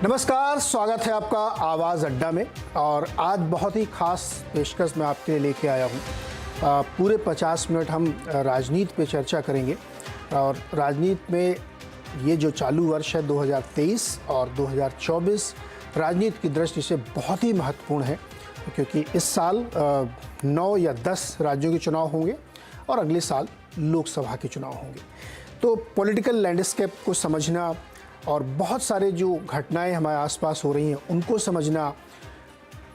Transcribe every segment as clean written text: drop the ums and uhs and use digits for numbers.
नमस्कार, स्वागत है आपका आवाज़ अड्डा में। और आज बहुत ही खास पेशकश मैं आपके लिए लेके आया हूँ। पूरे 50 मिनट हम राजनीति पे चर्चा करेंगे। और राजनीति में ये जो चालू वर्ष है 2023 और 2024 राजनीति की दृष्टि से बहुत ही महत्वपूर्ण है, क्योंकि इस साल 9 या 10 राज्यों के चुनाव होंगे और अगले साल लोकसभा के चुनाव होंगे। तो पॉलिटिकल लैंडस्केप को समझना और बहुत सारे जो घटनाएं हमारे आसपास हो रही हैं उनको समझना,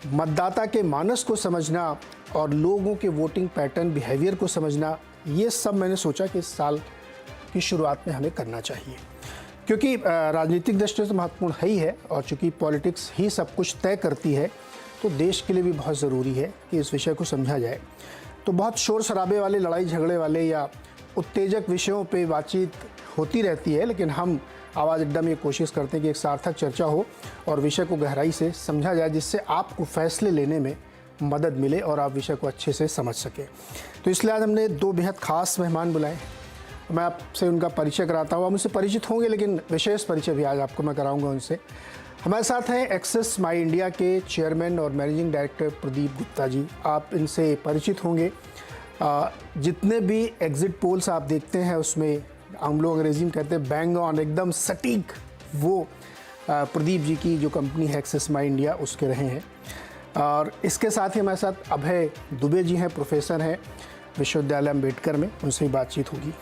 मतदाता के मानस को समझना और लोगों के वोटिंग पैटर्न बिहेवियर को समझना, ये सब मैंने सोचा कि इस साल की शुरुआत में हमें करना चाहिए, क्योंकि राजनीतिक दृष्टि से महत्वपूर्ण है ही है। और चूँकि पॉलिटिक्स ही सब कुछ तय करती है, तो देश के लिए भी बहुत ज़रूरी है कि इस विषय को समझा जाए। तो बहुत शोर शराबे वाले, लड़ाई झगड़े वाले या उत्तेजक विषयों पे बातचीत होती रहती है, लेकिन हम आवाज़ अड्डा में ये कोशिश करते हैं कि एक सार्थक चर्चा हो और विषय को गहराई से समझा जाए, जिससे आपको फैसले लेने में मदद मिले और आप विषय को अच्छे से समझ सकें। तो इसलिए आज हमने दो बेहद खास मेहमान बुलाए। मैं आपसे उनका परिचय कराता हूँ। आप मुझसे परिचित होंगे, लेकिन विशेष परिचय भी आज आपको मैं कराऊंगा उनसे। हमारे साथ हैं एक्सिस माई इंडिया के चेयरमैन और मैनेजिंग डायरेक्टर प्रदीप गुप्ता जी। आप इनसे परिचित होंगे। जितने भी एग्जिट पोल्स आप देखते हैं उसमें हम लोग अंग्रेजी में कहते हैं बैंग ऑन, एकदम सटीक, वो प्रदीप जी की जो कंपनी है एक्सिस माई इंडिया उसके रहे हैं। और इसके साथ ही हमारे साथ अभय दुबे जी हैं, प्रोफेसर हैं विश्वविद्यालय अम्बेडकर में, उनसे ही बातचीत होगी।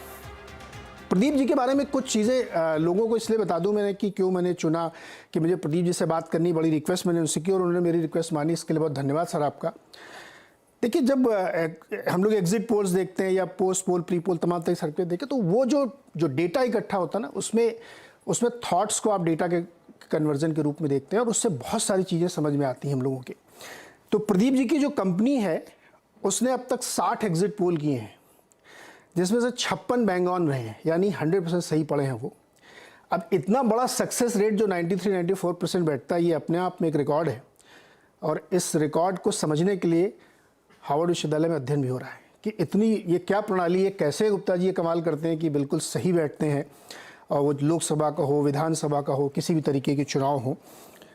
प्रदीप जी के बारे में कुछ चीज़ें लोगों को इसलिए बता दूं मैंने कि क्यों मैंने चुना कि मुझे प्रदीप जी से बात करनी, बड़ी रिक्वेस्ट मैंने उनसे की और उन्होंने मेरी रिक्वेस्ट मानी। इसके लिए बहुत धन्यवाद सर आपका। देखिए, जब हम लोग एग्जिट पोल्स देखते हैं या पोस्ट पोल, प्री पोल, तमाम तरह की सर्वे देखें, तो वो जो डेटा इकट्ठा होता है ना, उसमें थॉट्स को आप डेटा के कन्वर्जन के रूप में देखते हैं और उससे बहुत सारी चीज़ें समझ में आती हैं हम लोगों के। तो प्रदीप जी की जो कंपनी है उसने अब तक 60 एग्जिट पोल किए हैं, जिसमें से 56 बैंग ऑन रहे हैं, यानी 100% सही पड़े हैं वो। अब इतना बड़ा सक्सेस रेट जो 93-94% बैठता है, ये अपने आप में एक रिकॉर्ड है। और इस रिकॉर्ड को समझने के लिए हार्वर्ड विश्वविद्यालय में अध्ययन भी हो रहा है कि इतनी ये क्या प्रणाली है, कैसे गुप्ता जी ये कमाल करते हैं कि बिल्कुल सही बैठते हैं, और वो लोकसभा का हो, विधानसभा का हो, किसी भी तरीके के चुनाव हो।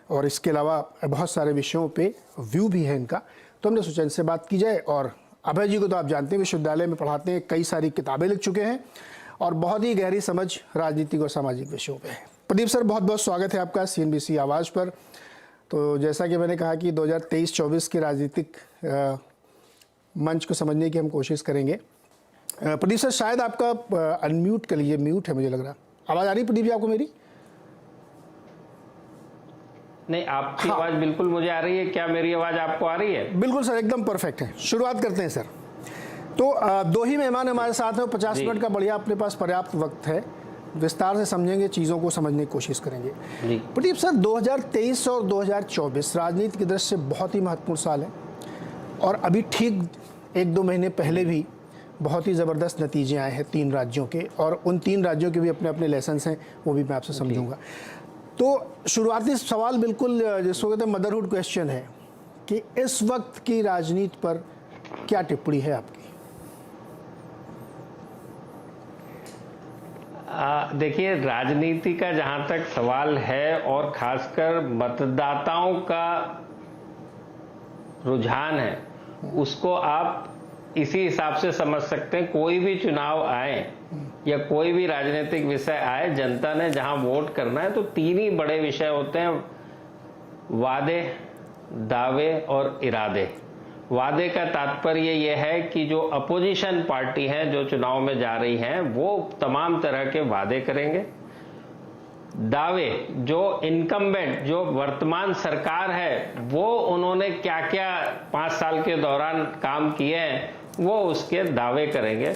और इसके अलावा बहुत सारे विषयों पे व्यू भी है इनका। तो हमने सोचा इनसे बात की जाए। और अभय जी को तो आप जानते हैं, विश्वविद्यालय में पढ़ाते हैं, कई सारी किताबें लिख चुके हैं और बहुत ही गहरी समझ राजनीतिक और सामाजिक विषयों पे है। प्रदीप सर, बहुत बहुत स्वागत है आपका CNBC आवाज़ पर। तो जैसा कि मैंने कहा कि 2023-24 के राजनीतिक मंच को समझने की हम कोशिश करेंगे। प्रदीप सर, शायद आपका अनम्यूट कर लीजिए, म्यूट है मुझे लग रहा। आवाज़ आ रही प्रदीप जी आपको मेरी? नहीं, आपकी आवाज़ बिल्कुल मुझे आ रही है। क्या मेरी आवाज़ आपको आ रही है? बिल्कुल सर, एकदम परफेक्ट है। शुरुआत करते हैं सर। तो दो ही मेहमान हमारे साथ हैं, 50 मिनट का बढ़िया अपने पास पर्याप्त वक्त है, विस्तार से समझेंगे, चीज़ों को समझने की कोशिश करेंगे। प्रदीप सर, 2023 और 2024 राजनीति की दृष्टि से बहुत ही महत्वपूर्ण साल है। और अभी ठीक 1-2 महीने पहले भी बहुत ही ज़बरदस्त नतीजे आए हैं 3 राज्यों के, और उन 3 राज्यों के भी अपने अपने लेसन्स हैं, वो भी मैं आपसे समझूंगा। तो शुरुआती सवाल बिल्कुल जिसको कहते हैं मदरहुड क्वेश्चन है कि इस वक्त की राजनीति पर क्या टिप्पणी है आपकी? देखिए, राजनीति का जहाँ तक सवाल है और खासकर मतदाताओं का रुझान है, उसको आप इसी हिसाब से समझ सकते हैं। कोई भी चुनाव आए या कोई भी राजनीतिक विषय आए, जनता ने जहां वोट करना है तो 3 ही बड़े विषय होते हैं: वादे, दावे और इरादे। वादे का तात्पर्य यह है कि जो अपोजिशन पार्टी है जो चुनाव में जा रही हैं, वो तमाम तरह के वादे करेंगे। दावे, जो इनकम्बेंट, जो वर्तमान सरकार है, वो उन्होंने क्या क्या 5 साल के दौरान काम किए हैं, वो उसके दावे करेंगे।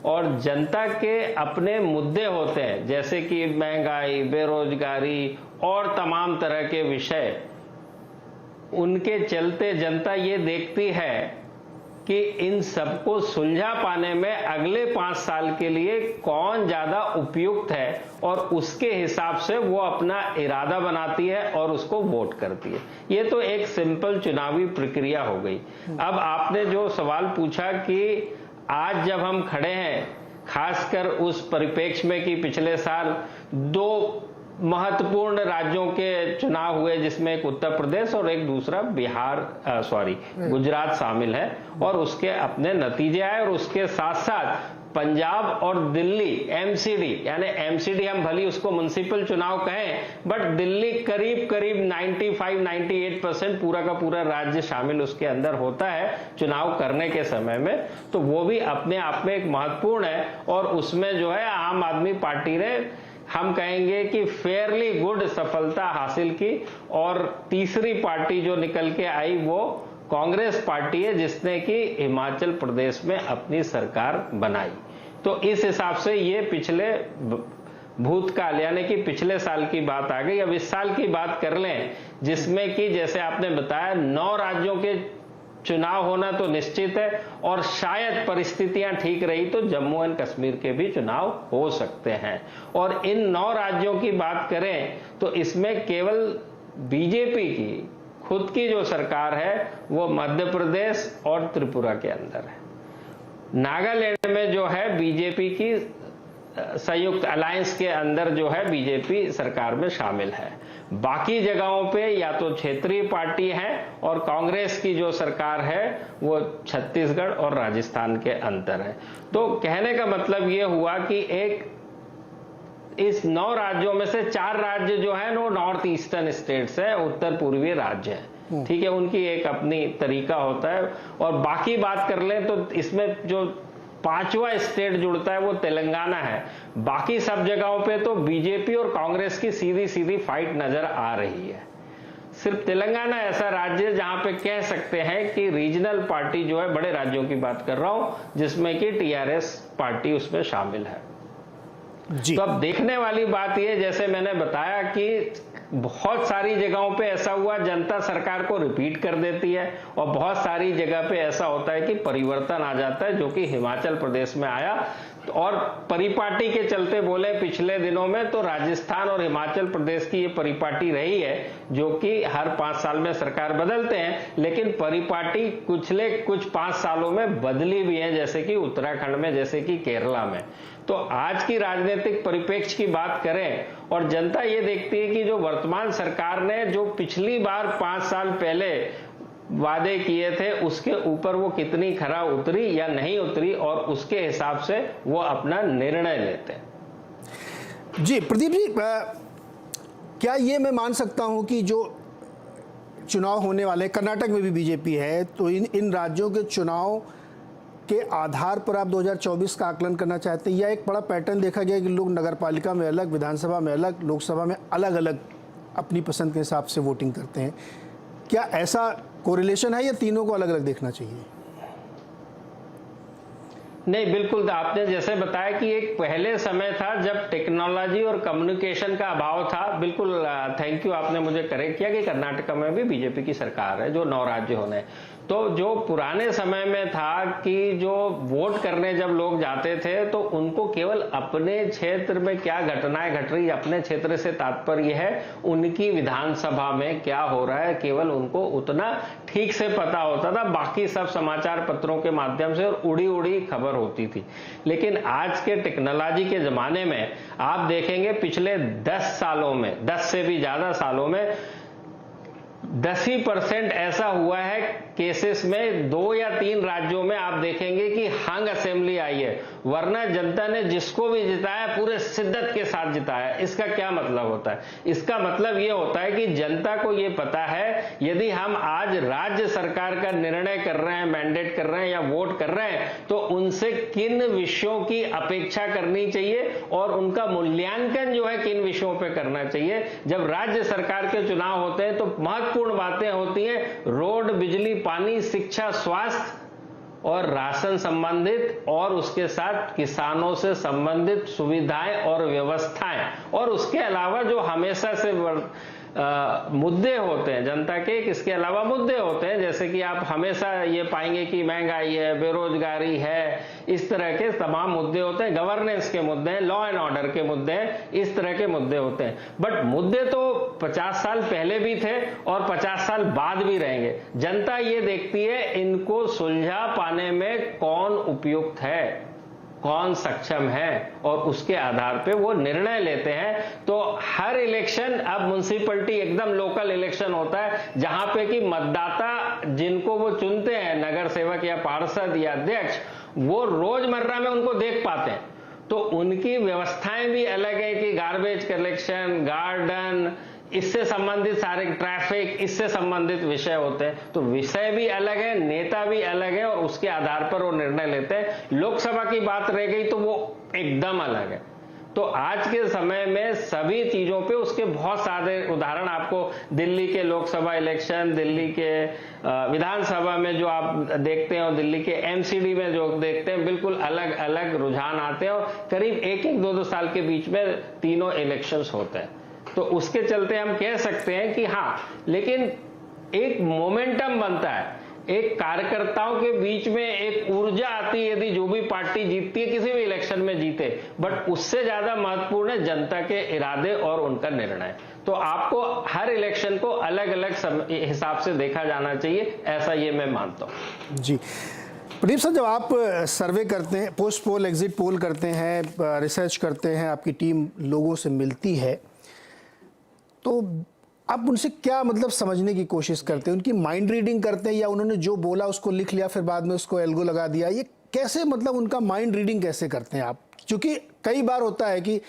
और जनता के अपने मुद्दे होते हैं, जैसे कि महंगाई, बेरोजगारी और तमाम तरह के विषय। उनके चलते जनता ये देखती है कि इन सबको सुलझा पाने में अगले 5 साल के लिए कौन ज्यादा उपयुक्त है, और उसके हिसाब से वो अपना इरादा बनाती है और उसको वोट करती है। ये तो एक सिंपल चुनावी प्रक्रिया हो गई। अब आपने जो सवाल पूछा कि आज जब हम खड़े हैं, खासकर उस परिप्रेक्ष्य में कि पिछले साल 2 महत्वपूर्ण राज्यों के चुनाव हुए, जिसमें एक उत्तर प्रदेश और एक दूसरा गुजरात शामिल है, और उसके अपने नतीजे आए। और उसके साथ साथ पंजाब और दिल्ली एमसीडी, यानी एमसीडी हम भली उसको म्युनिसिपल चुनाव कहें, बट दिल्ली करीब करीब 95-98% पूरा का पूरा राज्य शामिल उसके अंदर होता है चुनाव करने के समय में, तो वो भी अपने आप में एक महत्वपूर्ण है। और उसमें जो है आम आदमी पार्टी ने, हम कहेंगे कि फेयरली गुड सफलता हासिल की। और तीसरी पार्टी जो निकल के आई वो कांग्रेस पार्टी है, जिसने कि हिमाचल प्रदेश में अपनी सरकार बनाई। तो इस हिसाब से ये पिछले भूतकाल यानी कि पिछले साल की बात आ गई। अब इस साल की बात कर लें, जिसमें कि जैसे आपने बताया 9 राज्यों के चुनाव होना तो निश्चित है, और शायद परिस्थितियां ठीक रही तो जम्मू एंड कश्मीर के भी चुनाव हो सकते हैं। और इन 9 राज्यों की बात करें तो इसमें केवल बीजेपी की खुद की जो सरकार है वो मध्य प्रदेश और त्रिपुरा के अंदर है। नागालैंड में जो है बीजेपी की संयुक्त अलायंस के अंदर जो है बीजेपी सरकार में शामिल है। बाकी जगहों पे या तो क्षेत्रीय पार्टी है, और कांग्रेस की जो सरकार है वो छत्तीसगढ़ और राजस्थान के अंदर है। तो कहने का मतलब ये हुआ कि एक इस 9 राज्यों में से 4 राज्य जो है वो नॉर्थ ईस्टर्न स्टेट्स है, उत्तर पूर्वी राज्य है, ठीक है, उनकी एक अपनी तरीका होता है। और बाकी बात कर लें तो इसमें जो 5वां स्टेट जुड़ता है वो तेलंगाना है। बाकी सब जगहों पे तो बीजेपी और कांग्रेस की सीधी सीधी फाइट नजर आ रही है। सिर्फ तेलंगाना ऐसा राज्य है जहां पे कह सकते हैं कि रीजनल पार्टी जो है, बड़े राज्यों की बात कर रहा हूं, जिसमें कि टीआरएस पार्टी उसमें शामिल है जी। तो अब देखने वाली बात यह, जैसे मैंने बताया कि बहुत सारी जगहों पे ऐसा हुआ जनता सरकार को रिपीट कर देती है, और बहुत सारी जगह पे ऐसा होता है कि परिवर्तन आ जाता है, जो कि हिमाचल प्रदेश में आया। और परिपाटी के चलते बोले पिछले दिनों में तो राजस्थान और हिमाचल प्रदेश की ये परिपाटी रही है, जो कि हर 5 साल में सरकार बदलते हैं, लेकिन परिपाटी पिछले कुछ 5 सालों में बदली भी है, जैसे कि उत्तराखंड में, जैसे कि केरला में। तो आज की राजनीतिक परिप्रेक्ष्य की बात करें और जनता ये देखती है कि जो वर्तमान सरकार ने जो पिछली बार 5 साल पहले वादे किए थे उसके ऊपर वो कितनी खरा उतरी या नहीं उतरी, और उसके हिसाब से वो अपना निर्णय लेते हैं। जी प्रदीप जी, क्या ये मैं मान सकता हूं कि जो चुनाव होने वाले, कर्नाटक में भी बीजेपी है, तो इन राज्यों के चुनाव के आधार पर आप 2024 का आकलन करना चाहते हैं, या एक बड़ा पैटर्न देखा गया कि लोग नगरपालिका में अलग, विधानसभा में अलग, लोकसभा में अलग अलग अपनी पसंद के हिसाब से वोटिंग करते हैं? क्या ऐसा कोरिलेशन है या तीनों को अलग अलग देखना चाहिए? नहीं, बिल्कुल आपने जैसे बताया कि एक पहले समय था जब टेक्नोलॉजी और कम्युनिकेशन का अभाव था। बिल्कुल थैंक यू, आपने मुझे करेक्ट किया कि कर्नाटक में भी बीजेपी की सरकार है, जो 9 राज्य होने। तो जो पुराने समय में था कि जो वोट करने जब लोग जाते थे तो उनको केवल अपने क्षेत्र में क्या घटनाएं घट रही, अपने क्षेत्र से तात्पर्य है उनकी विधानसभा में क्या हो रहा है, केवल उनको उतना ठीक से पता होता था। बाकी सब समाचार पत्रों के माध्यम से और उड़ी उड़ी खबर होती थी। लेकिन आज के टेक्नोलॉजी के जमाने में आप देखेंगे पिछले 10 सालों में, 10 से भी ज्यादा सालों में 10% ऐसा हुआ है केसेस में 2 या 3 राज्यों में आप देखेंगे कि हंग असेंबली आई है, वरना जनता ने जिसको भी जिताया पूरे शिद्दत के साथ जिताया। इसका क्या मतलब होता है? इसका मतलब ये होता है कि जनता को ये पता है यदि हम आज राज्य सरकार का निर्णय कर रहे हैं, मैंडेट कर रहे हैं या वोट कर रहे हैं, तो उनसे किन विषयों की अपेक्षा करनी चाहिए और उनका मूल्यांकन जो है किन विषयों पर करना चाहिए। जब राज्य सरकार के चुनाव होते हैं तो महत्वपूर्ण बातें होती हैं, रोड, बिजली, पानी, शिक्षा, स्वास्थ्य और राशन संबंधित, और उसके साथ किसानों से संबंधित सुविधाएं और व्यवस्थाएं, और उसके अलावा जो हमेशा से मुद्दे होते हैं जनता के, इसके अलावा मुद्दे होते हैं जैसे कि आप हमेशा ये पाएंगे कि महंगाई है, बेरोजगारी है, इस तरह के तमाम मुद्दे होते हैं, गवर्नेंस के मुद्दे हैं, लॉ एंड ऑर्डर के मुद्दे हैं, इस तरह के मुद्दे होते हैं। बट मुद्दे तो 50 साल पहले भी थे और 50 साल बाद भी रहेंगे। जनता ये देखती है इनको सुलझा पाने में कौन उपयुक्त है, कौन सक्षम है और उसके आधार पे वो निर्णय लेते हैं। तो हर इलेक्शन अब म्युनिसिपैलिटी एकदम लोकल इलेक्शन होता है, जहां पे कि मतदाता जिनको वो चुनते हैं, नगर सेवक या पार्षद या अध्यक्ष, वो रोजमर्रा में उनको देख पाते हैं। तो उनकी व्यवस्थाएं भी अलग है कि गार्बेज कलेक्शन, गार्डन, इससे संबंधित सारे ट्रैफिक, इससे संबंधित विषय होते हैं। तो विषय भी अलग है, नेता भी अलग है, और उसके आधार पर वो निर्णय लेते हैं। लोकसभा की बात रह गई तो वो एकदम अलग है। तो आज के समय में सभी चीजों पे उसके बहुत सारे उदाहरण आपको दिल्ली के लोकसभा इलेक्शन, दिल्ली के विधानसभा में जो आप देखते हैं और दिल्ली के एमसीडी में जो देखते हैं, बिल्कुल अलग अलग रुझान आते हैं और करीब 1-2 साल के बीच में तीनों इलेक्शंस होते हैं। तो उसके चलते हम कह सकते हैं कि हाँ, लेकिन एक मोमेंटम बनता है, एक कार्यकर्ताओं के बीच में एक ऊर्जा आती है यदि जो भी पार्टी जीतती है, किसी भी इलेक्शन में जीते, बट उससे ज्यादा महत्वपूर्ण है जनता के इरादे और उनका निर्णय। तो आपको हर इलेक्शन को अलग अलग हिसाब से देखा जाना चाहिए, ऐसा ये मैं मानता हूँ। जी प्रदीप सर, जब आप सर्वे करते हैं, पोस्ट पोल एग्जिट पोल करते हैं, रिसर्च करते हैं, आपकी टीम लोगों से मिलती है, तो आप उनसे क्या मतलब समझने की कोशिश करते हैं? उनकी माइंड रीडिंग करते हैं या उन्होंने जो बोला उसको लिख लिया फिर बाद में उसको एल्गो लगा दिया? ये कैसे, मतलब उनका माइंड रीडिंग कैसे करते हैं आप? क्योंकि कई बार होता है कि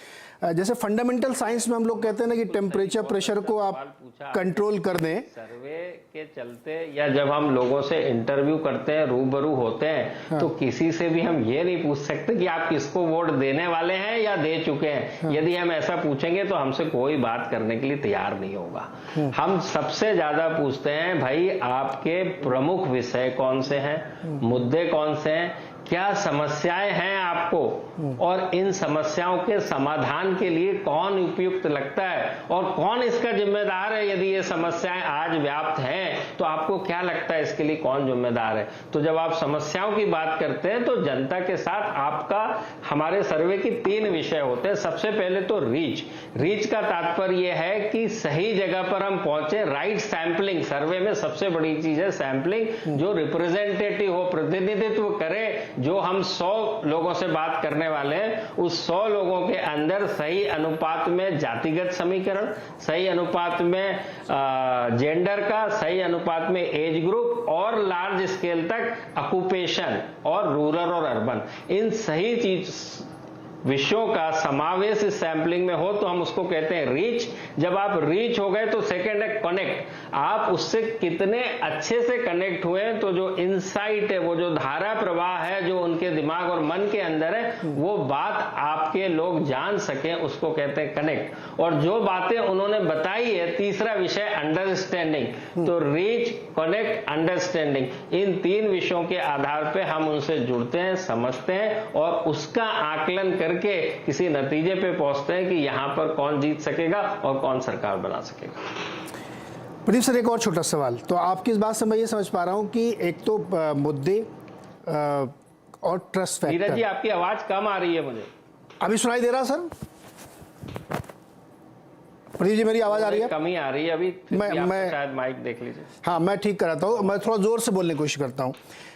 जैसे फंडामेंटल साइंस में हम लोग कहते हैं ना कि टेम्परेचर प्रेशर को आप कंट्रोल कर दें। सर्वे के चलते या जब हम लोगों से इंटरव्यू करते हैं, रूबरू होते हैं, हाँ। तो किसी से भी हम ये नहीं पूछ सकते कि आप किसको वोट देने वाले हैं या दे चुके हैं। हाँ। यदि हम ऐसा पूछेंगे तो हमसे कोई बात करने के लिए तैयार नहीं होगा। हाँ। हम सबसे ज्यादा पूछते हैं, भाई आपके प्रमुख विषय कौन से हैं, मुद्दे कौन से हैं, क्या समस्याएं हैं आपको, और इन समस्याओं के समाधान के लिए कौन उपयुक्त लगता है और कौन इसका जिम्मेदार है। यदि ये समस्याएं आज व्याप्त हैं तो आपको क्या लगता है इसके लिए कौन जिम्मेदार है? तो जब आप समस्याओं की बात करते हैं तो जनता के साथ आपका, हमारे सर्वे की 3 विषय होते हैं। सबसे पहले तो रीच का तात्पर्य यह है कि सही जगह पर हम पहुंचे, राइट सैंपलिंग। सर्वे में सबसे बड़ी चीज है सैंपलिंग, जो रिप्रेजेंटेटिव हो, प्रतिनिधित्व करे। जो हम 100 लोगों से बात करने वाले हैं, उस 100 लोगों के अंदर सही अनुपात में जातिगत समीकरण, सही अनुपात में जेंडर का, सही अनुपात में एज ग्रुप और लार्ज स्केल तक ऑक्यूपेशन और रूरल और अर्बन, इन सही चीज विषयों का समावेश इस सैंपलिंग में हो तो हम उसको कहते हैं रीच। जब आप रीच हो गए तो सेकंड है कनेक्ट। आप उससे कितने अच्छे से कनेक्ट हुए, तो जो इनसाइट है, वो जो धारा प्रवाह है जो उनके दिमाग और मन के अंदर है, वो बात आपके लोग जान सकें, उसको कहते हैं कनेक्ट। और जो बातें उन्होंने बताई है, तीसरा विषय अंडरस्टैंडिंग। तो रीच, कनेक्ट, अंडरस्टैंडिंग, इन 3 विषयों के आधार पर हम उनसे जुड़ते हैं, समझते हैं और उसका आकलन करके किसी नतीजे पे पहुंचते हैं कि यहां पर कौन जीत सकेगा और कौन सरकार बना सकेगा। प्रदीप सर, एक और छोटा सवाल। तो आपकी इस बात से मैं ये समझ पा रहा हूं कि एक तो मुद्दे और ट्रस्ट फैक्टर। नीरज जी, आपकी आवाज कम आ रही है मुझे। अभी सुनाई दे रहा सर? प्रदीप जी, मेरी आवाज आ रही है? कम ही आ रही है अभी। मैं शायद माइक देख लीजिए। हाँ, मैं ठीक कराता हूँ। मैं थोड़ा जोर से बोलने की कोशिश करता हूँ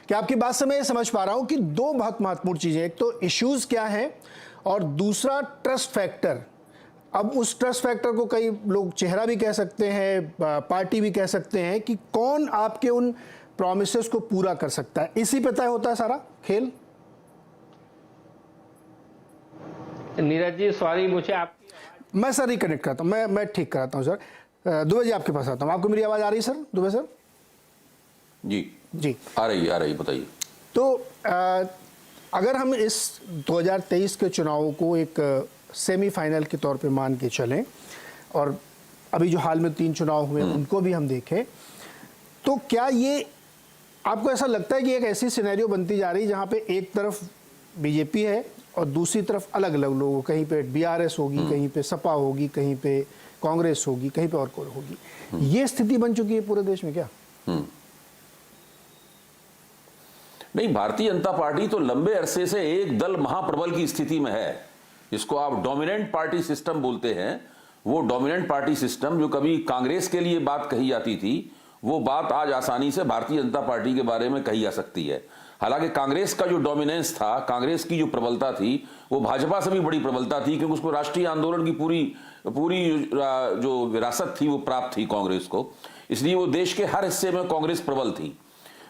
कि आपकी बात से मैं ये समझ पा रहा हूँ कि 2 बहुत महत्वपूर्ण चीजें, एक तो इश्यूज क्या हैं और दूसरा ट्रस्ट फैक्टर। अब उस ट्रस्ट फैक्टर को कई लोग चेहरा भी कह सकते हैं, पार्टी भी कह सकते हैं कि कौन आपके उन प्रॉमिसेस को पूरा कर सकता है। इसी पे तय होता है सारा खेल। नीरज जी, सॉरी, मुझे मैं सर रिकनेक्ट करता हूँ, मैं ठीक कराता हूँ सर। दुबे जी, आपके पास आता हूँ। आपको मेरी आवाज आ रही है सर? दुबे सर जी आ रही, बताइए। तो अगर हम इस 2023 के चुनावों को एक सेमीफाइनल के तौर पे मान के चलें और अभी जो हाल में 3 चुनाव हुए उनको भी हम देखें, तो क्या ये आपको ऐसा लगता है कि एक ऐसी सिनेरियो बनती जा रही है जहां पे एक तरफ बीजेपी है और दूसरी तरफ अलग अलग लोग, कहीं पे बीआरएस होगी, कहीं पे सपा होगी, कहीं पे कांग्रेस होगी, कहीं पे और कोई होगी, ये स्थिति बन चुकी है पूरे देश में क्या? नहीं, भारतीय जनता पार्टी तो लंबे अरसे से एक दल महाप्रबल की स्थिति में है। इसको आप डोमिनेंट पार्टी सिस्टम बोलते हैं। वो डोमिनेंट पार्टी सिस्टम जो कभी कांग्रेस के लिए बात कही जाती थी, वो बात आज आसानी से भारतीय जनता पार्टी के बारे में कही जा सकती है। हालांकि कांग्रेस का जो डोमिनेंस था, कांग्रेस की जो प्रबलता थी, वो भाजपा से भी बड़ी प्रबलता थी, क्योंकि उसको राष्ट्रीय आंदोलन की पूरी जो विरासत थी वो प्राप्त थी कांग्रेस को। इसलिए वो देश के हर हिस्से में कांग्रेस प्रबल थी।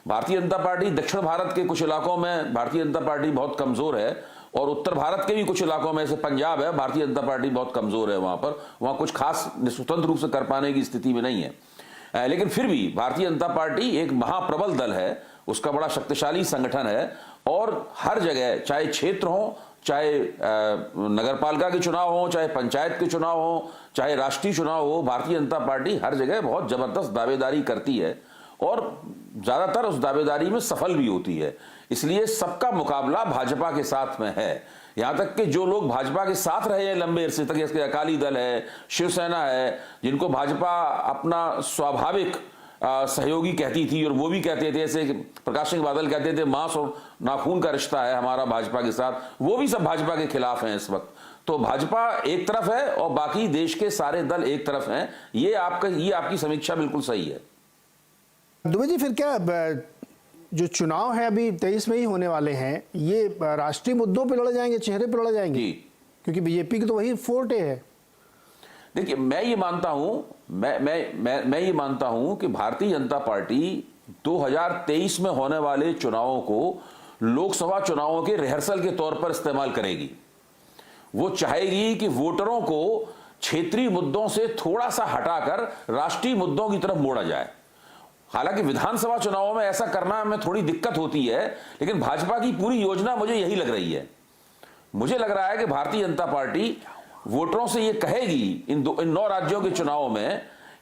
भारतीय जनता पार्टी दक्षिण भारत के कुछ इलाकों में भारतीय जनता पार्टी बहुत कमजोर है, और उत्तर भारत के भी कुछ इलाकों में, जैसे पंजाब है, भारतीय जनता पार्टी बहुत कमजोर है। वहां कुछ खास स्वतंत्र रूप से कर पाने की स्थिति में नहीं है। लेकिन फिर भी भारतीय जनता पार्टी एक महाप्रबल दल है, उसका बड़ा शक्तिशाली संगठन है, और हर जगह, चाहे क्षेत्र हो, चाहे नगरपालिका के चुनाव हो, चाहे पंचायत के चुनाव हो, चाहे राष्ट्रीय चुनाव हो, भारतीय जनता पार्टी हर जगह बहुत जबरदस्त दावेदारी करती है, और ज्यादातर उस दावेदारी में सफल भी होती है। इसलिए सबका मुकाबला भाजपा के साथ में है। यहां तक कि जो लोग भाजपा के साथ रहे हैं लंबे अरसे तक, जैसे अकाली दल है, शिवसेना है, जिनको भाजपा अपना स्वाभाविक सहयोगी कहती थी, और वो भी कहते थे, जैसे प्रकाश सिंह बादल कहते थे मांस और नाखून का रिश्ता है हमारा भाजपा के साथ, वो भी सब भाजपा के खिलाफ हैं इस वक्त। तो भाजपा एक तरफ है और बाकी देश के सारे दल एक तरफ हैं। ये आपकी समीक्षा बिल्कुल सही है। दुबे जी, फिर क्या जो चुनाव है अभी 23 में ही होने वाले हैं, ये राष्ट्रीय मुद्दों पे लड़े जाएंगे, चेहरे पे लड़े जाएंगे? क्योंकि बीजेपी की तो वही फोर्टे है। देखिए, मैं ये मानता हूं कि भारतीय जनता पार्टी 2023 में होने वाले चुनावों को लोकसभा चुनावों के रिहर्सल के तौर पर इस्तेमाल करेगी। वो चाहेगी कि वोटरों को क्षेत्रीय मुद्दों से थोड़ा सा हटाकर राष्ट्रीय मुद्दों की तरफ मोड़ा जाए। हालांकि विधानसभा चुनावों में ऐसा करना में थोड़ी दिक्कत होती है, लेकिन भाजपा की पूरी योजना मुझे यही लग रही है। मुझे लग रहा है कि भारतीय जनता पार्टी वोटरों से ये कहेगी इन 9 राज्यों के चुनावों में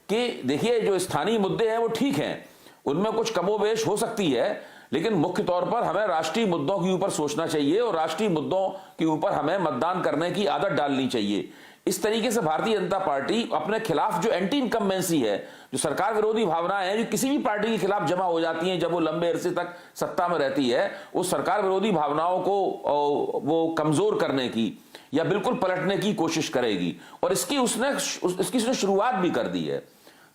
कि देखिए, जो स्थानीय मुद्दे हैं वो ठीक हैं, उनमें कुछ कमोबेश हो सकती है, लेकिन मुख्य तौर पर हमें राष्ट्रीय मुद्दों के ऊपर सोचना चाहिए, और राष्ट्रीय मुद्दों के ऊपर हमें मतदान करने की आदत डालनी चाहिए। इस तरीके से भारतीय जनता पार्टी अपने खिलाफ जो एंटी इनकम्बेंसी है, जो सरकार विरोधी भावनाएं हैं, जो किसी भी पार्टी के खिलाफ जमा हो जाती हैं जब वो लंबे अरसे तक सत्ता में रहती है, उस सरकार विरोधी भावनाओं को वो कमजोर करने की या बिल्कुल पलटने की कोशिश करेगी। और इसकी उसने शुरुआत भी कर दी है।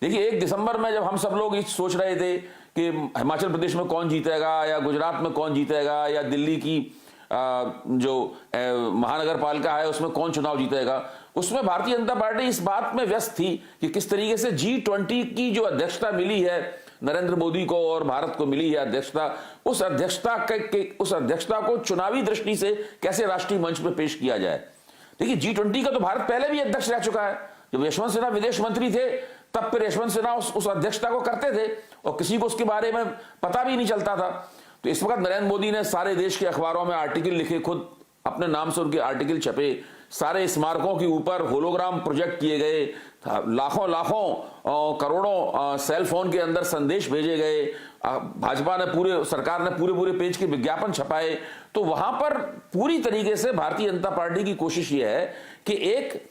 देखिए, 1 दिसंबर में जब हम सब लोग ये सोच रहे थे कि हिमाचल प्रदेश में कौन जीतेगा, या गुजरात में कौन जीतेगा, या दिल्ली की जो महानगर पालिका है उसमें कौन चुनाव जीतेगा, उसमें भारतीय जनता पार्टी इस बात में व्यस्त थी कि किस तरीके से G20 की जो अध्यक्षता मिली है नरेंद्र मोदी को, और भारत को मिली है अध्यक्षता, उस अध्यक्षता को चुनावी दृष्टि से कैसे राष्ट्रीय मंच पर पेश किया जाए। देखिए, G20 का तो भारत पहले भी अध्यक्ष रह चुका है। जब यशवंत सिन्हा विदेश मंत्री थे, तब फिर यशवंत सिन्हा उस अध्यक्षता को करते थे, और किसी को उसके बारे में पता भी नहीं चलता था। तो इस वक्त नरेंद्र मोदी ने सारे देश के अखबारों में आर्टिकल लिखे, खुद अपने नाम से उनके आर्टिकल छपे, सारे स्मारकों के ऊपर होलोग्राम प्रोजेक्ट किए गए, लाखों करोड़ों सेल फोन के अंदर संदेश भेजे गए, भाजपा ने सरकार ने पूरे पेज के विज्ञापन छपाए। तो वहां पर पूरी तरीके से भारतीय जनता पार्टी की कोशिश यह है कि एक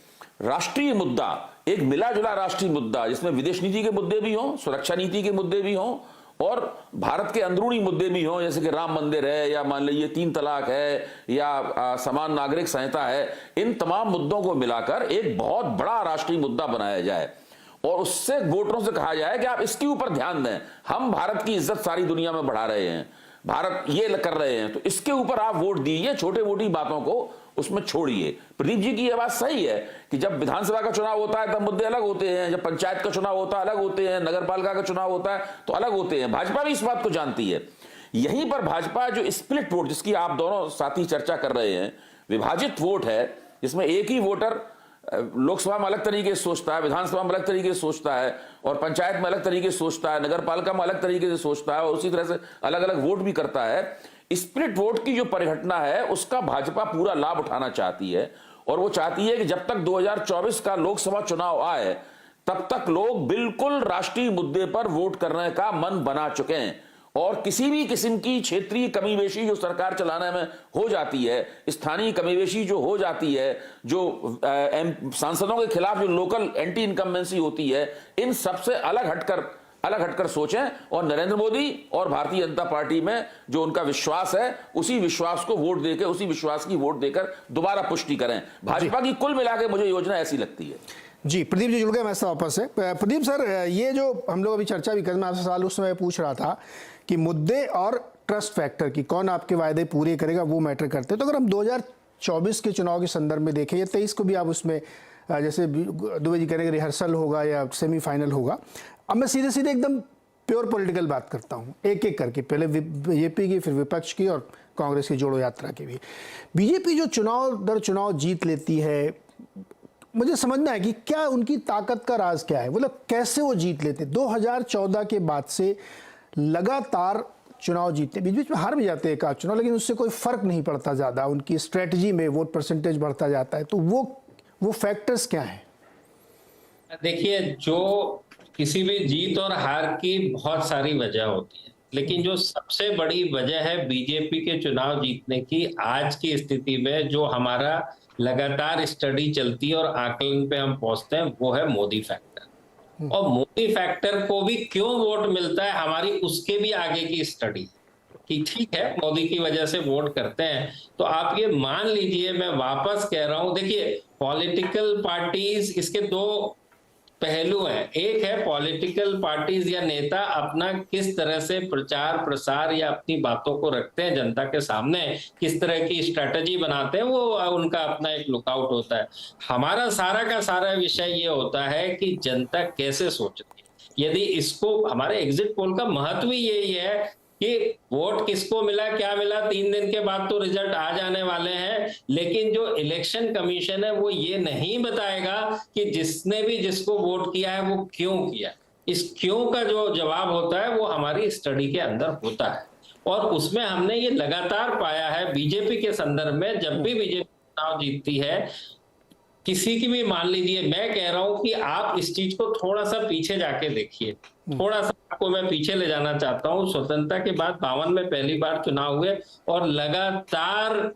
राष्ट्रीय मुद्दा, एक मिला जुला राष्ट्रीय मुद्दा, जिसमें विदेश नीति के मुद्दे भी हों, सुरक्षा नीति के मुद्दे भी हों, और भारत के अंदरूनी मुद्दे भी हों, जैसे कि राम मंदिर है, या मान लीजिए 3 तलाक है, या समान नागरिक संहिता है, इन तमाम मुद्दों को मिलाकर एक बहुत बड़ा राष्ट्रीय मुद्दा बनाया जाए, और उससे वोटरों से कहा जाए कि आप इसके ऊपर ध्यान दें, हम भारत की इज्जत सारी दुनिया में बढ़ा रहे हैं, भारत ये कर रहे हैं, तो इसके ऊपर आप वोट दीजिए, छोटे मोटी बातों को उसमें छोड़िए। प्रदीप जी की यह बात सही है कि जब विधानसभा का चुनाव होता है तब मुद्दे अलग होते हैं, जब पंचायत का चुनाव होता है अलग होते हैं, नगरपालिका का चुनाव होता है तो अलग होते हैं। भाजपा भी इस बात को जानती है। यहीं पर भाजपा जो स्प्लिट वोट, जिसकी आप दोनों साथी चर्चा कर रहे हैं, विभाजित वोट है, जिसमें एक ही वोटर लोकसभा में अलग तरीके से सोचता है, विधानसभा में अलग तरीके से सोचता है, और पंचायत में अलग तरीके से सोचता है, नगरपालिका में अलग तरीके से सोचता है, और उसी तरह से अलग अलग वोट भी करता है। स्प्लिट वोट की जो परिघटना है उसका भाजपा पूरा लाभ उठाना चाहती है, और वो चाहती है कि जब तक 2024 का लोकसभा चुनाव आए तब तक लोग बिल्कुल राष्ट्रीय मुद्दे पर वोट करने का मन बना चुके हैं, और किसी भी किस्म की क्षेत्रीय कमीबेशी जो सरकार चलाने में हो जाती है, स्थानीय कमीबेशी जो हो जाती है, जो सांसदों के खिलाफ जो लोकल एंटी इनकम्बेंसी होती है, इन सबसे अलग हटकर सोचें, और नरेंद्र मोदी और भारतीय जनता पार्टी में जो उनका विश्वास है, उसी विश्वास को वोट देकर, उसी विश्वास की वोट देकर दोबारा पुष्टि करें। भाजपा की कुल मिलाकर मुझे योजना ऐसी लगती है। जी, प्रदीप जी जुड़ गए मैं वापस से। प्रदीप सर, ये जो हम लोग अभी चर्चा भी कर, मैं आपसे सवाल उस समय पूछ रहा था कि मुद्दे और ट्रस्ट फैक्टर की, कौन आपके वायदे पूरे करेगा, वो मैटर करते हैं। तो अगर हम 2024 के चुनाव के संदर्भ में देखें, या 23 को भी आप उसमें जैसे दुबे जी कह रहे हैं रिहर्सल होगा या सेमीफाइनल होगा, अब मैं सीधे सीधे एकदम प्योर पॉलिटिकल बात करता हूँ, एक एक करके, पहले बीजेपी की, फिर विपक्ष की और कांग्रेस की जोड़ो यात्रा की भी। बीजेपी जो चुनाव दर चुनाव जीत लेती है, मुझे समझना है कि क्या उनकी ताकत का राज क्या है, मतलब कैसे वो जीत लेते। 2014 के बाद से लगातार चुनाव जीतते, बीच बीच में हार भी जाते हैं एक आध चुनाव, लेकिन उससे कोई फर्क नहीं पड़ता ज़्यादा, उनकी स्ट्रेटजी में वोट परसेंटेज बढ़ता जाता है। तो वो फैक्टर्स क्या हैं? देखिए, जो किसी भी जीत और हार की बहुत सारी वजह होती है, लेकिन जो सबसे बड़ी वजह है बीजेपी के चुनाव जीतने की आज की स्थिति में, जो हमारा लगातार स्टडी चलती है और आकलन पे हम पहुंचते हैं, वो है मोदी फैक्टर। और मोदी फैक्टर को भी क्यों वोट मिलता है, हमारी उसके भी आगे की स्टडी कि ठीक है मोदी की वजह से वोट करते हैं। तो आप ये मान लीजिए, मैं वापस कह रहा हूं, देखिए पॉलिटिकल पार्टीज, इसके दो पहलू हैं। एक है पॉलिटिकल पार्टीज या नेता अपना किस तरह से प्रचार प्रसार या अपनी बातों को रखते हैं जनता के सामने, किस तरह की स्ट्रैटेजी बनाते हैं, वो उनका अपना एक लुकआउट होता है। हमारा सारा का सारा विषय ये होता है कि जनता कैसे सोचती है। यदि इसको, हमारे एग्जिट पोल का महत्व ही यही है कि वोट किसको मिला, क्या मिला, 3 दिन के बाद तो रिजल्ट आ जाने वाले हैं, लेकिन जो इलेक्शन कमीशन है वो ये नहीं बताएगा कि जिसने भी जिसको वोट किया है वो क्यों किया। इस क्यों का जो जवाब होता है वो हमारी स्टडी के अंदर होता है, और उसमें हमने ये लगातार पाया है बीजेपी के संदर्भ में। जब भी बीजेपी चुनाव जीतती है, किसी की भी, मान लीजिए, मैं कह रहा हूं कि आप इस चीज को थोड़ा सा पीछे जाके देखिए, थोड़ा सा आपको मैं पीछे ले जाना चाहता हूं। स्वतंत्रता के बाद 52 में पहली बार चुनाव हुए और लगातार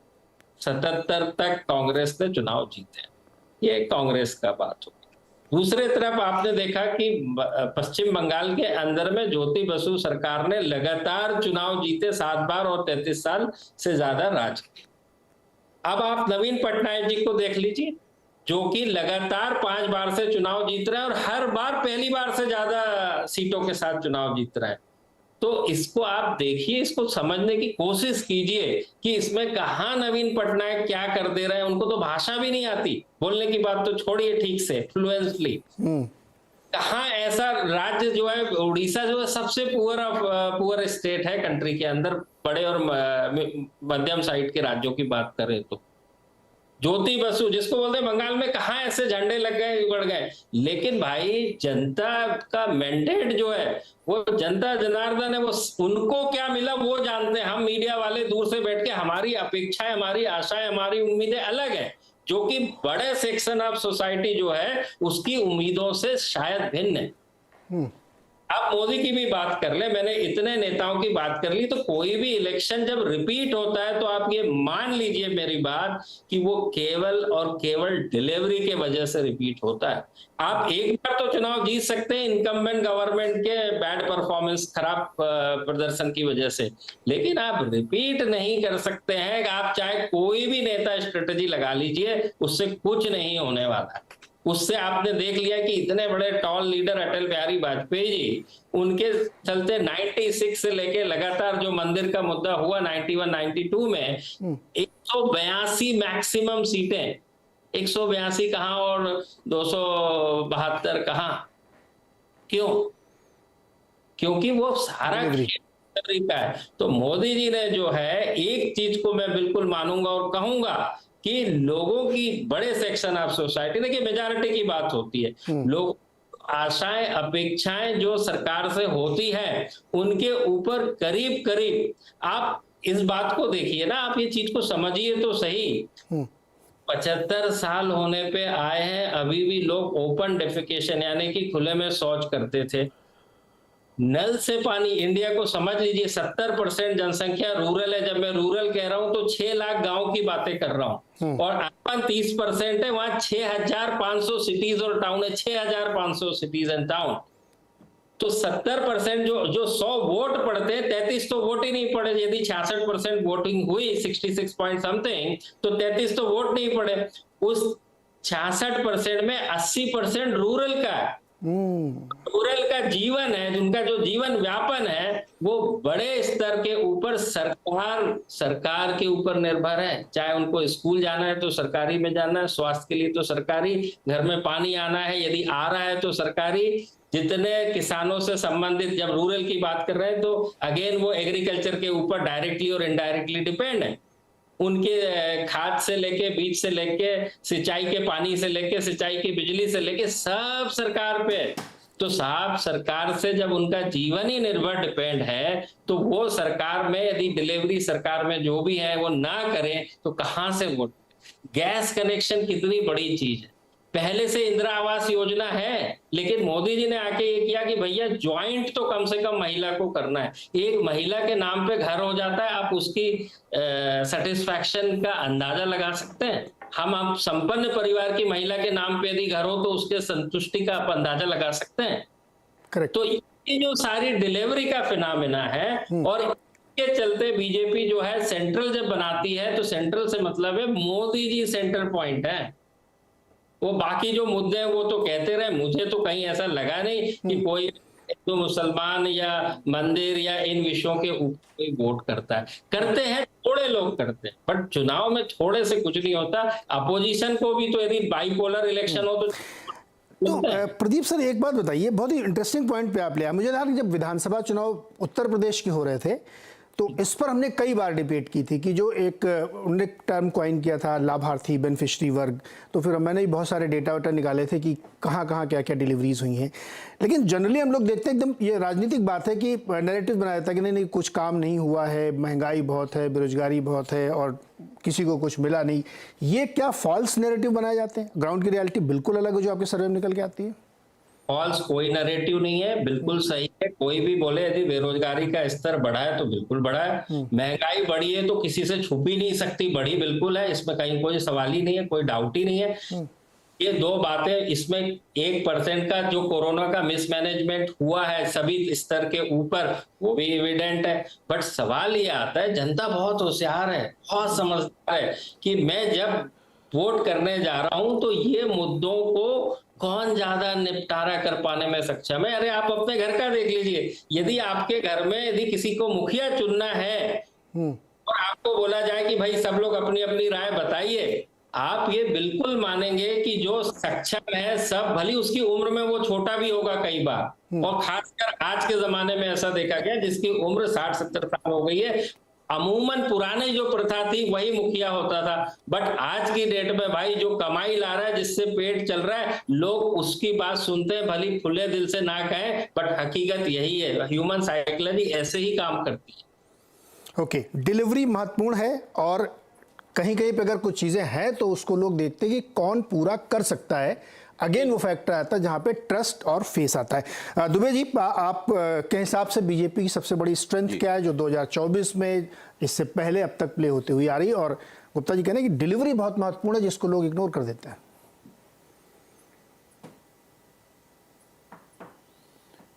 77 तक कांग्रेस ने चुनाव जीते। ये कांग्रेस का बात हो। दूसरे तरफ आपने देखा कि पश्चिम बंगाल के अंदर में ज्योति बसु सरकार ने लगातार चुनाव जीते 7 बार और 33 साल से ज्यादा राज किया। अब आप नवीन पटनायक जी को देख लीजिए, जो कि लगातार 5 बार से चुनाव जीत रहे हैं और हर बार पहली बार से ज्यादा सीटों के साथ चुनाव जीत रहे हैं। तो इसको आप देखिए, इसको समझने की कोशिश कीजिए कि इसमें कहां नवीन पटनायक क्या कर दे रहे हैं। उनको तो भाषा भी नहीं आती, बोलने की बात तो छोड़िए ठीक से, फ्लुएंटली। कहां ऐसा राज्य जो है, उड़ीसा जो है सबसे पुअर स्टेट है कंट्री के अंदर, बड़े और मध्यम साइड के राज्यों की बात करें तो। ज्योति बसु जिसको बोलते हैं बंगाल में, कहां ऐसे झंडे लग गए, उगड़ गए। लेकिन भाई जनता का मैंडेट जो है, वो जनता जनार्दन है, वो उनको क्या मिला वो जानते हैं। हम मीडिया वाले दूर से बैठ के, हमारी अपेक्षाएं, हमारी आशाएं, हमारी उम्मीदें अलग है, जो कि बड़े सेक्शन ऑफ सोसाइटी जो है उसकी उम्मीदों से शायद भिन्न है। आप मोदी की भी बात कर ले, मैंने इतने नेताओं की बात कर ली, तो कोई भी इलेक्शन जब रिपीट होता है तो आप ये मान लीजिए मेरी बात कि वो केवल और केवल डिलीवरी के वजह से रिपीट होता है। आप एक बार तो चुनाव जीत सकते हैं इनकम्बेंट गवर्नमेंट के बैड परफॉर्मेंस, खराब प्रदर्शन की वजह से, लेकिन आप रिपीट नहीं कर सकते हैं। आप चाहे कोई भी नेता स्ट्रेटेजी लगा लीजिए, उससे कुछ नहीं होने वाला है। उससे आपने देख लिया कि इतने बड़े टॉल लीडर अटल बिहारी वाजपेयी जी, उनके चलते 96 से लेके लगातार जो मंदिर का मुद्दा हुआ 91-92 में 182 मैक्सिमम सीटें, 182 कहां और 272 कहां, क्यों? क्योंकि वो सारा तरीका है। तो मोदी जी ने जो है, एक चीज को मैं बिल्कुल मानूंगा और कहूंगा कि लोगों की, बड़े सेक्शन ऑफ सोसाइटी, देखिए मेजॉरिटी की बात होती है, लोग आशाएं अपेक्षाएं जो सरकार से होती है उनके ऊपर करीब करीब, आप इस बात को देखिए ना, आप ये चीज को समझिए तो सही। 75 साल होने पे आए हैं, अभी भी लोग ओपन डेफिकेशन यानी कि खुले में शौच करते थे। नल से पानी, इंडिया को समझ लीजिए 70% जनसंख्या रूरल है। जब मैं रूरल कह रहा हूं तो 6 लाख गांव की बातें कर रहा हूं, और अर्बन 30% है, वहां 6500 सिटीज और टाउन है, 6500 सिटीज एंड टाउन। तो 70% जो 100 वोट पड़ते हैं, 33 तो वोट ही नहीं पड़े। यदि 66% वोटिंग हुई, 66 पॉइंट समथिंग, तो 33 तो वोट नहीं पड़े। उस 66% में 80% रूरल का है। रूरल का जीवन है, उनका जो जीवन व्यापन है, वो बड़े स्तर के ऊपर सरकार के ऊपर निर्भर है। चाहे उनको स्कूल जाना है तो सरकारी में जाना है, स्वास्थ्य के लिए तो सरकारी, घर में पानी आना है यदि आ रहा है तो सरकारी। जितने किसानों से संबंधित, जब रूरल की बात कर रहे हैं तो अगेन वो एग्रीकल्चर के ऊपर डायरेक्टली और इनडायरेक्टली डिपेंड है। उनके खाद से लेके, बीज से लेके, सिंचाई के पानी से लेके, सिंचाई की बिजली से लेके सब सरकार पे है। तो साहब, सरकार से जब उनका जीवन ही निर्भर डिपेंड है, तो वो सरकार में यदि डिलीवरी सरकार में जो भी है वो ना करें तो कहां से वो। गैस कनेक्शन कितनी बड़ी चीज है, पहले से इंदिरा आवास योजना है, लेकिन मोदी जी ने आके ये किया कि भैया ज्वाइंट तो कम से कम महिला को करना है। एक महिला के नाम पे घर हो जाता है, आप उसकी सेटिस्फैक्शन का अंदाजा लगा सकते हैं। हम संपन्न परिवार की महिला के नाम पे यदि घर हो तो उसके संतुष्टि का आप अंदाजा लगा सकते हैं। करेक्ट। तो ये जो सारी डिलीवरी का फिनोमेना है, और के चलते बीजेपी जो है सेंट्रल जब बनाती है तो सेंट्रल से मतलब है मोदी जी सेंटर पॉइंट है। वो बाकी जो मुद्दे हैं वो तो कहते रहे, मुझे तो कहीं ऐसा लगा नहीं कि कोई हिंदू मुसलमान या मंदिर या इन विषयों के ऊपर कोई वोट करता है। करते हैं, थोड़े लोग करते हैं, बट चुनाव में थोड़े से कुछ नहीं होता। अपोजिशन को भी तो यदि बाइपोलर इलेक्शन हो तो प्रदीप सर, एक बात बताइए, बहुत ही इंटरेस्टिंग पॉइंट पे आप ले आए। मुझे याद है जब विधानसभा चुनाव उत्तर प्रदेश के हो रहे थे तो इस पर हमने कई बार डिबेट की थी कि जो एक उन्होंने टर्म कॉइन किया था लाभार्थी बेनिफिशियरी वर्ग, तो फिर मैंने भी बहुत सारे डेटा वेटा निकाले थे कि कहाँ कहाँ क्या क्या डिलीवरीज हुई हैं। लेकिन जनरली हम लोग देखते हैं एकदम ये राजनीतिक बात है कि नैरेटिव बनाया जाता है कि नहीं नहीं कुछ काम नहीं हुआ है, महंगाई बहुत है, बेरोजगारी बहुत है और किसी को कुछ मिला नहीं। ये क्या फॉल्स नैरेटिव बनाए जाते हैं? ग्राउंड की रियलिटी बिल्कुल अलग है जो आपके सर्वे में निकल के आती है। फॉल्स कोई नैरेटिव नहीं है, बिल्कुल सही है। कोई भी बोले यदि बेरोजगारी का स्तर बढ़ा है तो बिल्कुल बढ़ा है, महंगाई बढ़ी है तो किसी से छुप ही नहीं सकती, बढ़ी बिल्कुल है, इसमें कहीं कोई सवाल ही नहीं है, कोई डाउट ही नहीं है। ये दो बातें, इसमें 1% का जो कोरोना का मिसमैनेजमेंट हुआ है सभी स्तर के ऊपर, वो भी एविडेंट है। बट सवाल ये आता है, जनता बहुत होशियार है, बहुत समझदार है कि मैं जब वोट करने जा रहा हूं तो ये मुद्दों को कौन ज्यादा निपटारा कर पाने में सक्षम है। अरे आप अपने घर का देख लीजिए, यदि आपके घर में यदि किसी को मुखिया चुनना है और आपको बोला जाए कि भाई सब लोग अपनी अपनी राय बताइए, आप ये बिल्कुल मानेंगे कि जो सक्षम है सब, भली उसकी उम्र में वो छोटा भी होगा कई बार, और खासकर आज के जमाने में ऐसा देखा गया जिसकी उम्र 60-70 साल हो गई है, अमूमन पुराने जो प्रथा थी वही मुखिया होता था। बट आज की डेट में भाई जो कमाई ला रहा है, जिससे पेट चल रहा है, लोग उसकी बात सुनते हैं, भली खुले दिल से ना कहें, बट हकीकत यही है। ह्यूमन साइकोलॉजी ऐसे ही काम करती है। ओके, डिलीवरी महत्वपूर्ण है और कहीं कहीं पे अगर कुछ चीजें हैं तो उसको लोग देखते हैं कि कौन पूरा कर सकता है। अगेन वो फैक्टर आता है जहां पे ट्रस्ट और फेस आता है। दुबे जी, आप के हिसाब से बीजेपी की सबसे बड़ी स्ट्रेंथ क्या है जो 2024 में इससे पहले अब तक प्ले होती हुई आ रही है? और गुप्ता जी कह रहे हैं कि डिलीवरी बहुत महत्वपूर्ण है जिसको लोग इग्नोर कर देते हैं।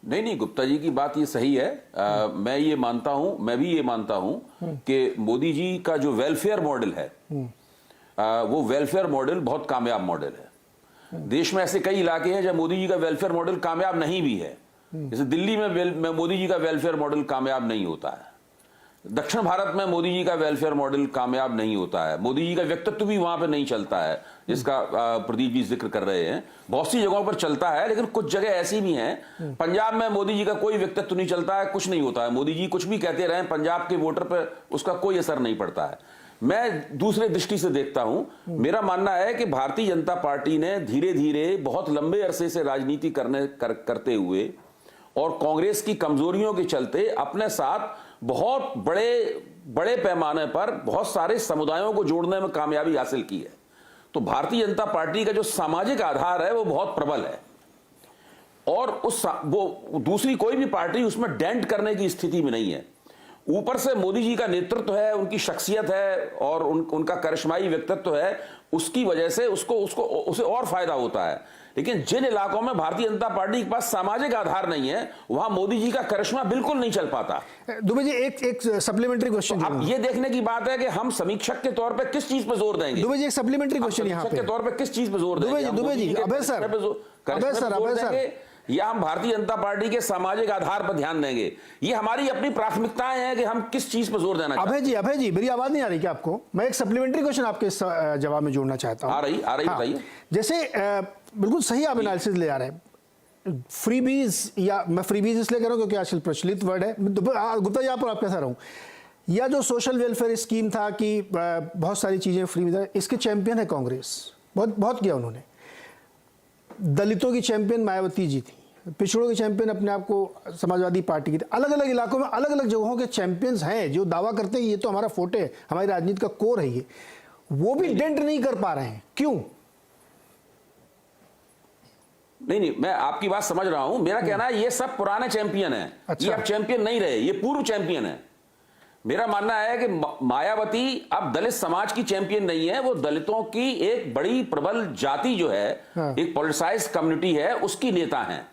नहीं, गुप्ता जी की बात ये सही है। मैं भी ये मानता हूं कि मोदी जी का जो वेलफेयर मॉडल है वो वेलफेयर मॉडल बहुत कामयाब मॉडल है। देश में ऐसे कई इलाके हैं जहां मोदी जी का वेलफेयर मॉडल कामयाब नहीं भी है। जैसे दिल्ली में मोदी जी का वेलफेयर मॉडल कामयाब नहीं होता है, दक्षिण भारत में मोदी जी का वेलफेयर मॉडल कामयाब नहीं होता है, मोदी जी का व्यक्तित्व भी वहां पे नहीं चलता है जिसका प्रदीप जी जिक्र कर रहे हैं। बहुत सी जगहों पर चलता है, लेकिन कुछ जगह ऐसी भी हैं। पंजाब में मोदी जी का कोई व्यक्तित्व नहीं चलता है, कुछ नहीं होता है, मोदी जी कुछ भी कहते रहे, पंजाब के वोटर पर उसका कोई असर नहीं पड़ता है। मैं दूसरे दृष्टि से देखता हूं, मेरा मानना है कि भारतीय जनता पार्टी ने धीरे धीरे बहुत लंबे अरसे से राजनीति करते हुए और कांग्रेस की कमजोरियों के चलते अपने साथ बहुत बड़े पैमाने पर बहुत सारे समुदायों को जोड़ने में कामयाबी हासिल की है। तो भारतीय जनता पार्टी का जो सामाजिक आधार है वो बहुत प्रबल है, और वो दूसरी कोई भी पार्टी उसमें डेंट करने की स्थिति में नहीं है। ऊपर से मोदी जी का नेतृत्व है, उनकी शख्सियत है और उनका करिश्माई व्यक्तित्व है, उसकी वजह से उसे और फायदा होता है। लेकिन जिन इलाकों में भारतीय जनता पार्टी के पास सामाजिक आधार नहीं है, वहां मोदी जी का करिश्मा बिल्कुल नहीं चल पाता। दुबे जी, एक सप्लीमेंट्री क्वेश्चन। अब ये देखने की बात है कि हम समीक्षक के तौर पे किस चीज पे जोर देंगे। दुबे जी, एक सप्लीमेंट्री क्वेश्चन यहाँ पे के तौर पे किस चीज पे जोर देंगे? दुबे जी, अभय सर, या हम भारतीय जनता पार्टी के सामाजिक आधार पर ध्यान देंगे? ये हमारी अपनी प्राथमिकताएं हैं कि हम किस चीज पर जोर देना चाहते हैं। अभय जी मेरी आवाज नहीं आ रही क्या आपको? मैं एक सप्लीमेंट्री क्वेश्चन आपके जवाब में जोड़ना चाहता हूं। आ रही बताइए। जैसे बिल्कुल सही आप एनालिसिस ले आ रहे हैं। फ्रीबीज, या मैं फ्रीबीज इसलिए कह रहा हूं क्योंकि आजकल प्रचलित वर्ड है। गुप्ता जी आप कैसा रहूं, या जो सोशल वेलफेयर स्कीम था कि बहुत सारी चीजें फ्री में, इसके चैंपियन है कांग्रेस, बहुत किया उन्होंने। दलितों की चैंपियन मायावती जी थी, पिछड़ों की चैंपियन अपने आप को समाजवादी पार्टी की थी। अलग अलग इलाकों में अलग अलग जगहों के चैंपियंस हैं जो दावा करते हैं ये तो हमारा फोटे है, हमारी राजनीति का कोर है ये, वो भी डेंट नहीं कर पा रहे हैं, क्यों? नहीं, मैं आपकी बात समझ रहा हूं। मेरा कहना है ये सब पुराने चैंपियन हैं। अच्छा। ये अब चैंपियन नहीं रहे, ये पूर्व चैंपियन है। मेरा मानना है कि मायावती अब दलित समाज की चैंपियन नहीं है, वो दलितों की एक बड़ी प्रबल जाति जो है, एक पॉलिटिसाइज्ड कम्युनिटी है, उसकी नेता हैं।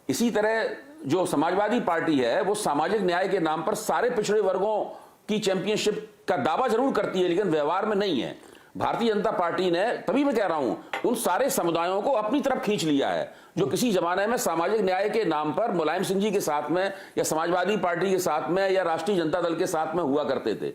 इसी तरह जो समाजवादी पार्टी है वो सामाजिक न्याय के नाम पर सारे पिछड़े वर्गों की चैंपियनशिप का दावा जरूर करती है, लेकिन व्यवहार में नहीं है। भारतीय जनता पार्टी ने, तभी मैं कह रहा हूं, उन सारे समुदायों को अपनी तरफ खींच लिया है जो किसी जमाने में सामाजिक न्याय के नाम पर मुलायम सिंह जी के साथ में या समाजवादी पार्टी के साथ में या राष्ट्रीय जनता दल के साथ में हुआ करते थे।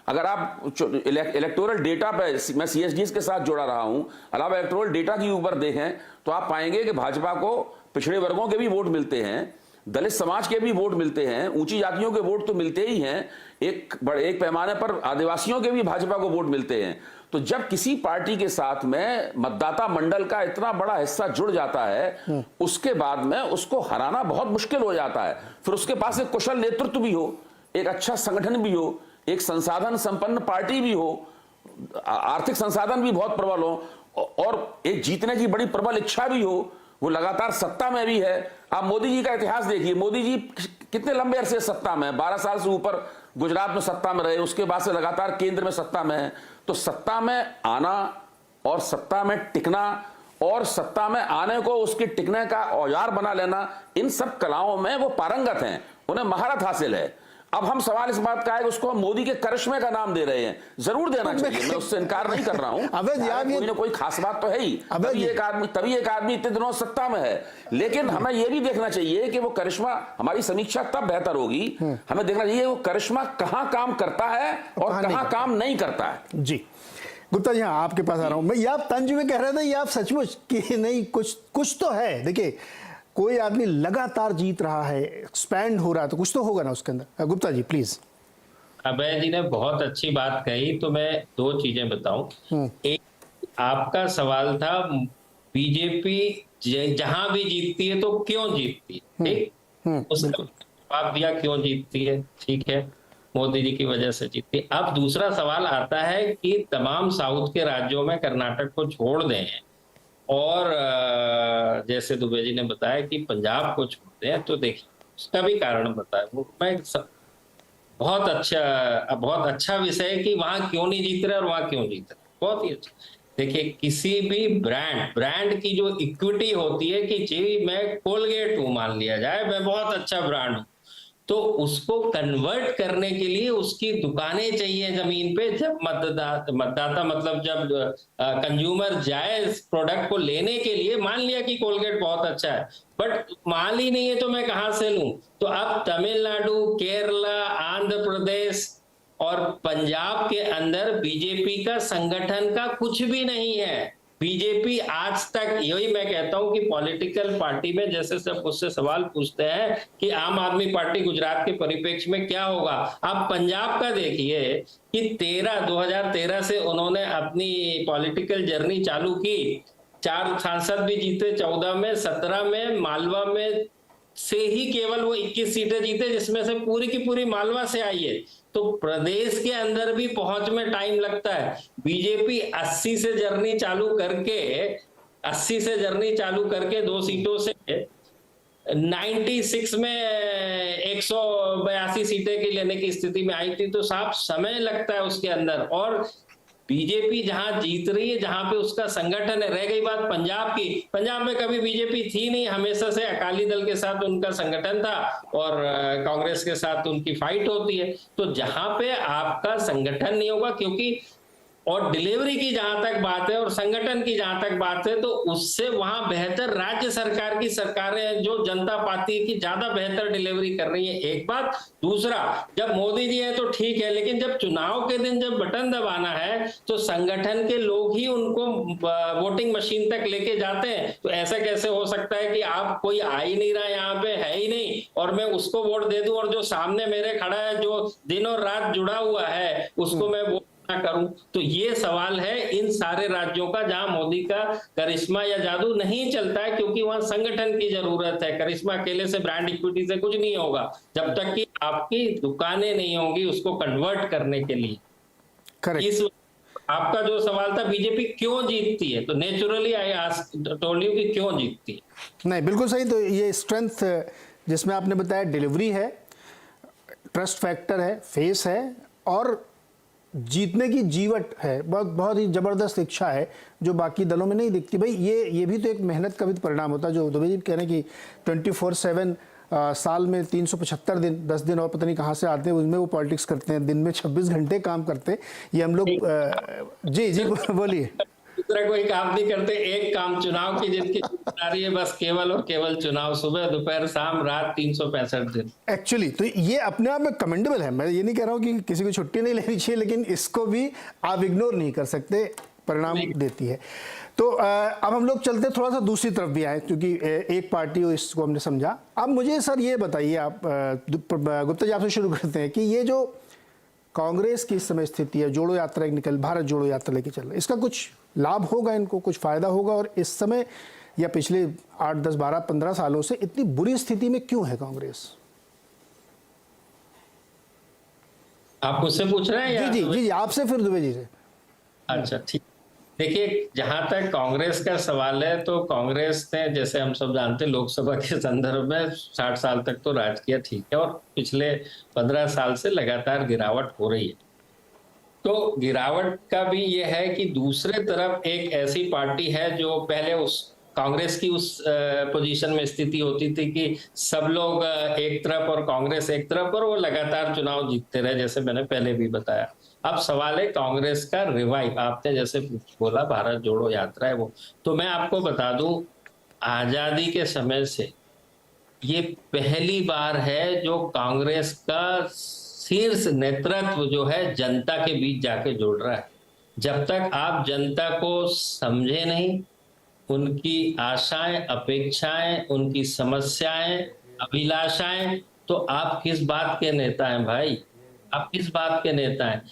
अगर आप इलेक्टोरल डेटा पे, मैं सीएसडीएस के साथ जोड़ा रहा हूं, अलावा इलेक्टोरल डेटा के ऊपर देखें तो आप पाएंगे कि भाजपा को पिछड़े वर्गों के भी वोट मिलते हैं, दलित समाज के भी वोट मिलते हैं, ऊंची जातियों के वोट तो मिलते ही हैं, एक पैमाने पर आदिवासियों के भी भाजपा को वोट मिलते हैं। तो जब किसी पार्टी के साथ में मतदाता मंडल का इतना बड़ा हिस्सा जुड़ जाता है, उसके बाद में उसको हराना बहुत मुश्किल हो जाता है। फिर उसके पास एक कुशल नेतृत्व भी हो, एक अच्छा संगठन भी हो, एक संसाधन संपन्न पार्टी भी हो, आर्थिक संसाधन भी बहुत प्रबल हो, और एक जीतने की बड़ी प्रबल इच्छा भी हो, वो लगातार सत्ता में भी है। आप मोदी जी का इतिहास देखिए, मोदी जी कितने लंबे अरसे सत्ता में, 12 साल से ऊपर गुजरात में सत्ता में रहे, उसके बाद से लगातार केंद्र में सत्ता में है। तो सत्ता में आना और सत्ता में टिकना और सत्ता में आने को उसके टिकने का औजार बना लेना, इन सब कलाओं में वो पारंगत हैं, उन्हें महारत हासिल है। अब हम सवाल इस बात का है कि उसको हम मोदी के करिश्मे का नाम दे रहे हैं, जरूर देना चाहिए, मैं उससे इनकार नहीं कर रहा हूं। कोई ना कोई खास बात तो है ही, तभी एक आदमी इतने दिनों सत्ता में है। लेकिन हमें यह भी देखना चाहिए कि वो करिश्मा, हमारी समीक्षा तब बेहतर होगी, हमें देखना चाहिए वो करिश्मा कहां काम करता है और कहां काम नहीं करता है। जी गुप्ता जी, हाँ आपके पास आ रहा हूं मैं। ये आप तंज में कह रहे थे, ये आप सचमुच कि नहीं कुछ तो है। देखिए, कोई आदमी लगातार जीत रहा है, एक्सपैंड हो रहा है, तो कुछ तो होगा ना उसके अंदर। गुप्ता जी प्लीज। अभय जी ने बहुत अच्छी बात कही, तो मैं 2 चीजें बताऊं। एक, आपका सवाल था बीजेपी जहां भी जीतती है तो क्यों जीतती है, ठीक? उसका जवाब दिया, क्यों जीतती है, ठीक है, मोदी जी की वजह से जीतती है। अब दूसरा सवाल आता है कि तमाम साउथ के राज्यों में कर्नाटक को छोड़ दें और जैसे दुबे जी ने बताया कि पंजाब को छोड़ते हैं, तो देखिए उसका भी कारण बताया। वो मैं बहुत अच्छा विषय है कि वहां क्यों नहीं जीत रहे और वहां क्यों जीत रहे, बहुत ही अच्छा। देखिए, किसी भी ब्रांड की जो इक्विटी होती है कि जी मैं कोलगेट हूं, मान लिया जाए मैं बहुत अच्छा ब्रांड हूं, तो उसको कन्वर्ट करने के लिए उसकी दुकानें चाहिए जमीन पे। जब मतदाता मतलब जब कंज्यूमर जाए इस प्रोडक्ट को लेने के लिए, मान लिया कि कोलगेट बहुत अच्छा है, बट माल ही नहीं है तो मैं कहां से लूं? तो अब तमिलनाडु, केरला, आंध्र प्रदेश और पंजाब के अंदर बीजेपी का संगठन का कुछ भी नहीं है। बीजेपी आज तक, यही मैं कहता हूं कि पॉलिटिकल पार्टी में जैसे सब मुझसे सवाल पूछते हैं कि आम आदमी पार्टी गुजरात के परिप्रेक्ष्य में क्या होगा, आप पंजाब का देखिए कि 2013 से उन्होंने अपनी पॉलिटिकल जर्नी चालू की। 4 सांसद भी जीते, 14 में, 17 में मालवा में से ही केवल वो 21 सीटें जीते, जिसमें से पूरी की पूरी मालवा से आई है। तो प्रदेश के अंदर भी पहुंच में टाइम लगता है। बीजेपी 80 से जर्नी चालू करके 2 सीटों से 96 में 182 सीटें की लेने की स्थिति में आई थी। तो साफ समय लगता है उसके अंदर, और बीजेपी जहां जीत रही है, जहां पे उसका संगठन है। रह गई बात पंजाब की, पंजाब में कभी बीजेपी थी नहीं, हमेशा से अकाली दल के साथ उनका संगठन था और कांग्रेस के साथ उनकी फाइट होती है। तो जहां पे आपका संगठन नहीं होगा, क्योंकि और डिलीवरी की जहां तक बात है और संगठन की जहां तक बात है, तो उससे वहां बेहतर राज्य सरकार की सरकारें जो जनता पाती की ज्यादा बेहतर डिलीवरी कर रही है, एक बात। दूसरा, जब मोदी जी है तो ठीक है, लेकिन जब चुनाव के दिन जब बटन दबाना है तो संगठन के लोग ही उनको वोटिंग मशीन तक लेके जाते हैं। तो ऐसा कैसे हो सकता है कि आप कोई आ ही नहीं रहा, यहाँ पे है ही नहीं, और मैं उसको वोट दे दूं, और जो सामने मेरे खड़ा है जो दिन और रात जुड़ा हुआ है उसको मैं वोट ना करूं? तो ये सवाल है इन सारे राज्यों का जहां मोदी का करिश्मा या जादू नहीं चलता है, क्योंकि वहां संगठन की जरूरत है। करिश्मा अकेले से, ब्रांड इक्विटी से कुछ नहीं होगा जब तक कि आपकी दुकानें नहीं होंगी उसको कन्वर्ट करने के लिए। करेक्ट। इस आपका जो सवाल था बीजेपी क्यों जीतती है, तो naturally I asked told you कि क्यों जीतती है। नहीं, बिल्कुल सही। तो ये स्ट्रेंथ जिसमें आपने बताया डिलीवरी है, ट्रस्ट फैक्टर है, फेस है, और जीतने की जीवट है, बहुत ही ज़बरदस्त इच्छा है जो बाकी दलों में नहीं दिखती। भाई ये भी तो एक मेहनत का भी तो परिणाम होता है। जो दुबे जी कह रहे हैं कि 24/7 साल में 375 दिन, 10 दिन और पता नहीं कहाँ से आते हैं, उसमें वो पॉलिटिक्स करते हैं, दिन में 26 घंटे काम करते हैं। ये हम लोग जी जी बोलिए। दूसरा कोई काम नहीं करते, एक काम चुनाव की जिनकी जिम्मेदारी है, बस केवल और केवल चुनाव, सुबह दोपहर शाम रात 365 दिन। एक्चुअली तो ये अपने आप में कमेंडेबल है। मैं ये नहीं कह रहा हूँ कि किसी को छुट्टी नहीं लेनी चाहिए, लेकिन इसको भी आप इग्नोर नहीं कर सकते, परिणाम देती है। तो अब हम लोग चलते थोड़ा सा दूसरी तरफ भी आए, क्योंकि एक पार्टी हो इसको हमने समझा। अब मुझे सर ये बताइए, आप गुप्ता जी आपसे शुरू करते हैं कि ये जो कांग्रेस की इस समय स्थिति है, जोड़ो यात्रा भारत जोड़ो यात्रा लेके चल रहा है, इसका कुछ लाभ होगा, इनको कुछ फायदा होगा? और इस समय या पिछले 8, 10, 12, 15 सालों से इतनी बुरी स्थिति में क्यों है कांग्रेस? आप मुझसे पूछ रहे हैं या? जी जी जी, आपसे फिर दुबे जी से। अच्छा ठीक। देखिए, जहां तक कांग्रेस का सवाल है, तो कांग्रेस ने, जैसे हम सब जानते हैं, लोकसभा के संदर्भ में 60 साल तक तो राज किया, ठीक है, और पिछले 15 साल से लगातार गिरावट हो रही है। तो गिरावट का भी ये है कि दूसरे तरफ एक ऐसी पार्टी है जो पहले उस कांग्रेस की उस पोजीशन में स्थिति होती थी कि सब लोग एक तरफ और कांग्रेस एक तरफ, और वो लगातार चुनाव जीतते रहे, जैसे मैंने पहले भी बताया। अब सवाल है कांग्रेस का रिवाइव। आपने जैसे बोला भारत जोड़ो यात्रा है वो, तो मैं आपको बता दूं, आजादी के समय से ये पहली बार है जो कांग्रेस का शीर्ष नेतृत्व जो है जनता के बीच जाके जुड़ रहा है। जब तक आप जनता को समझे नहीं, उनकी आशाएं, अपेक्षाएं, उनकी समस्याएं, अभिलाषाएं, तो आप किस बात के नेता हैं भाई? आप किस बात के नेता हैं?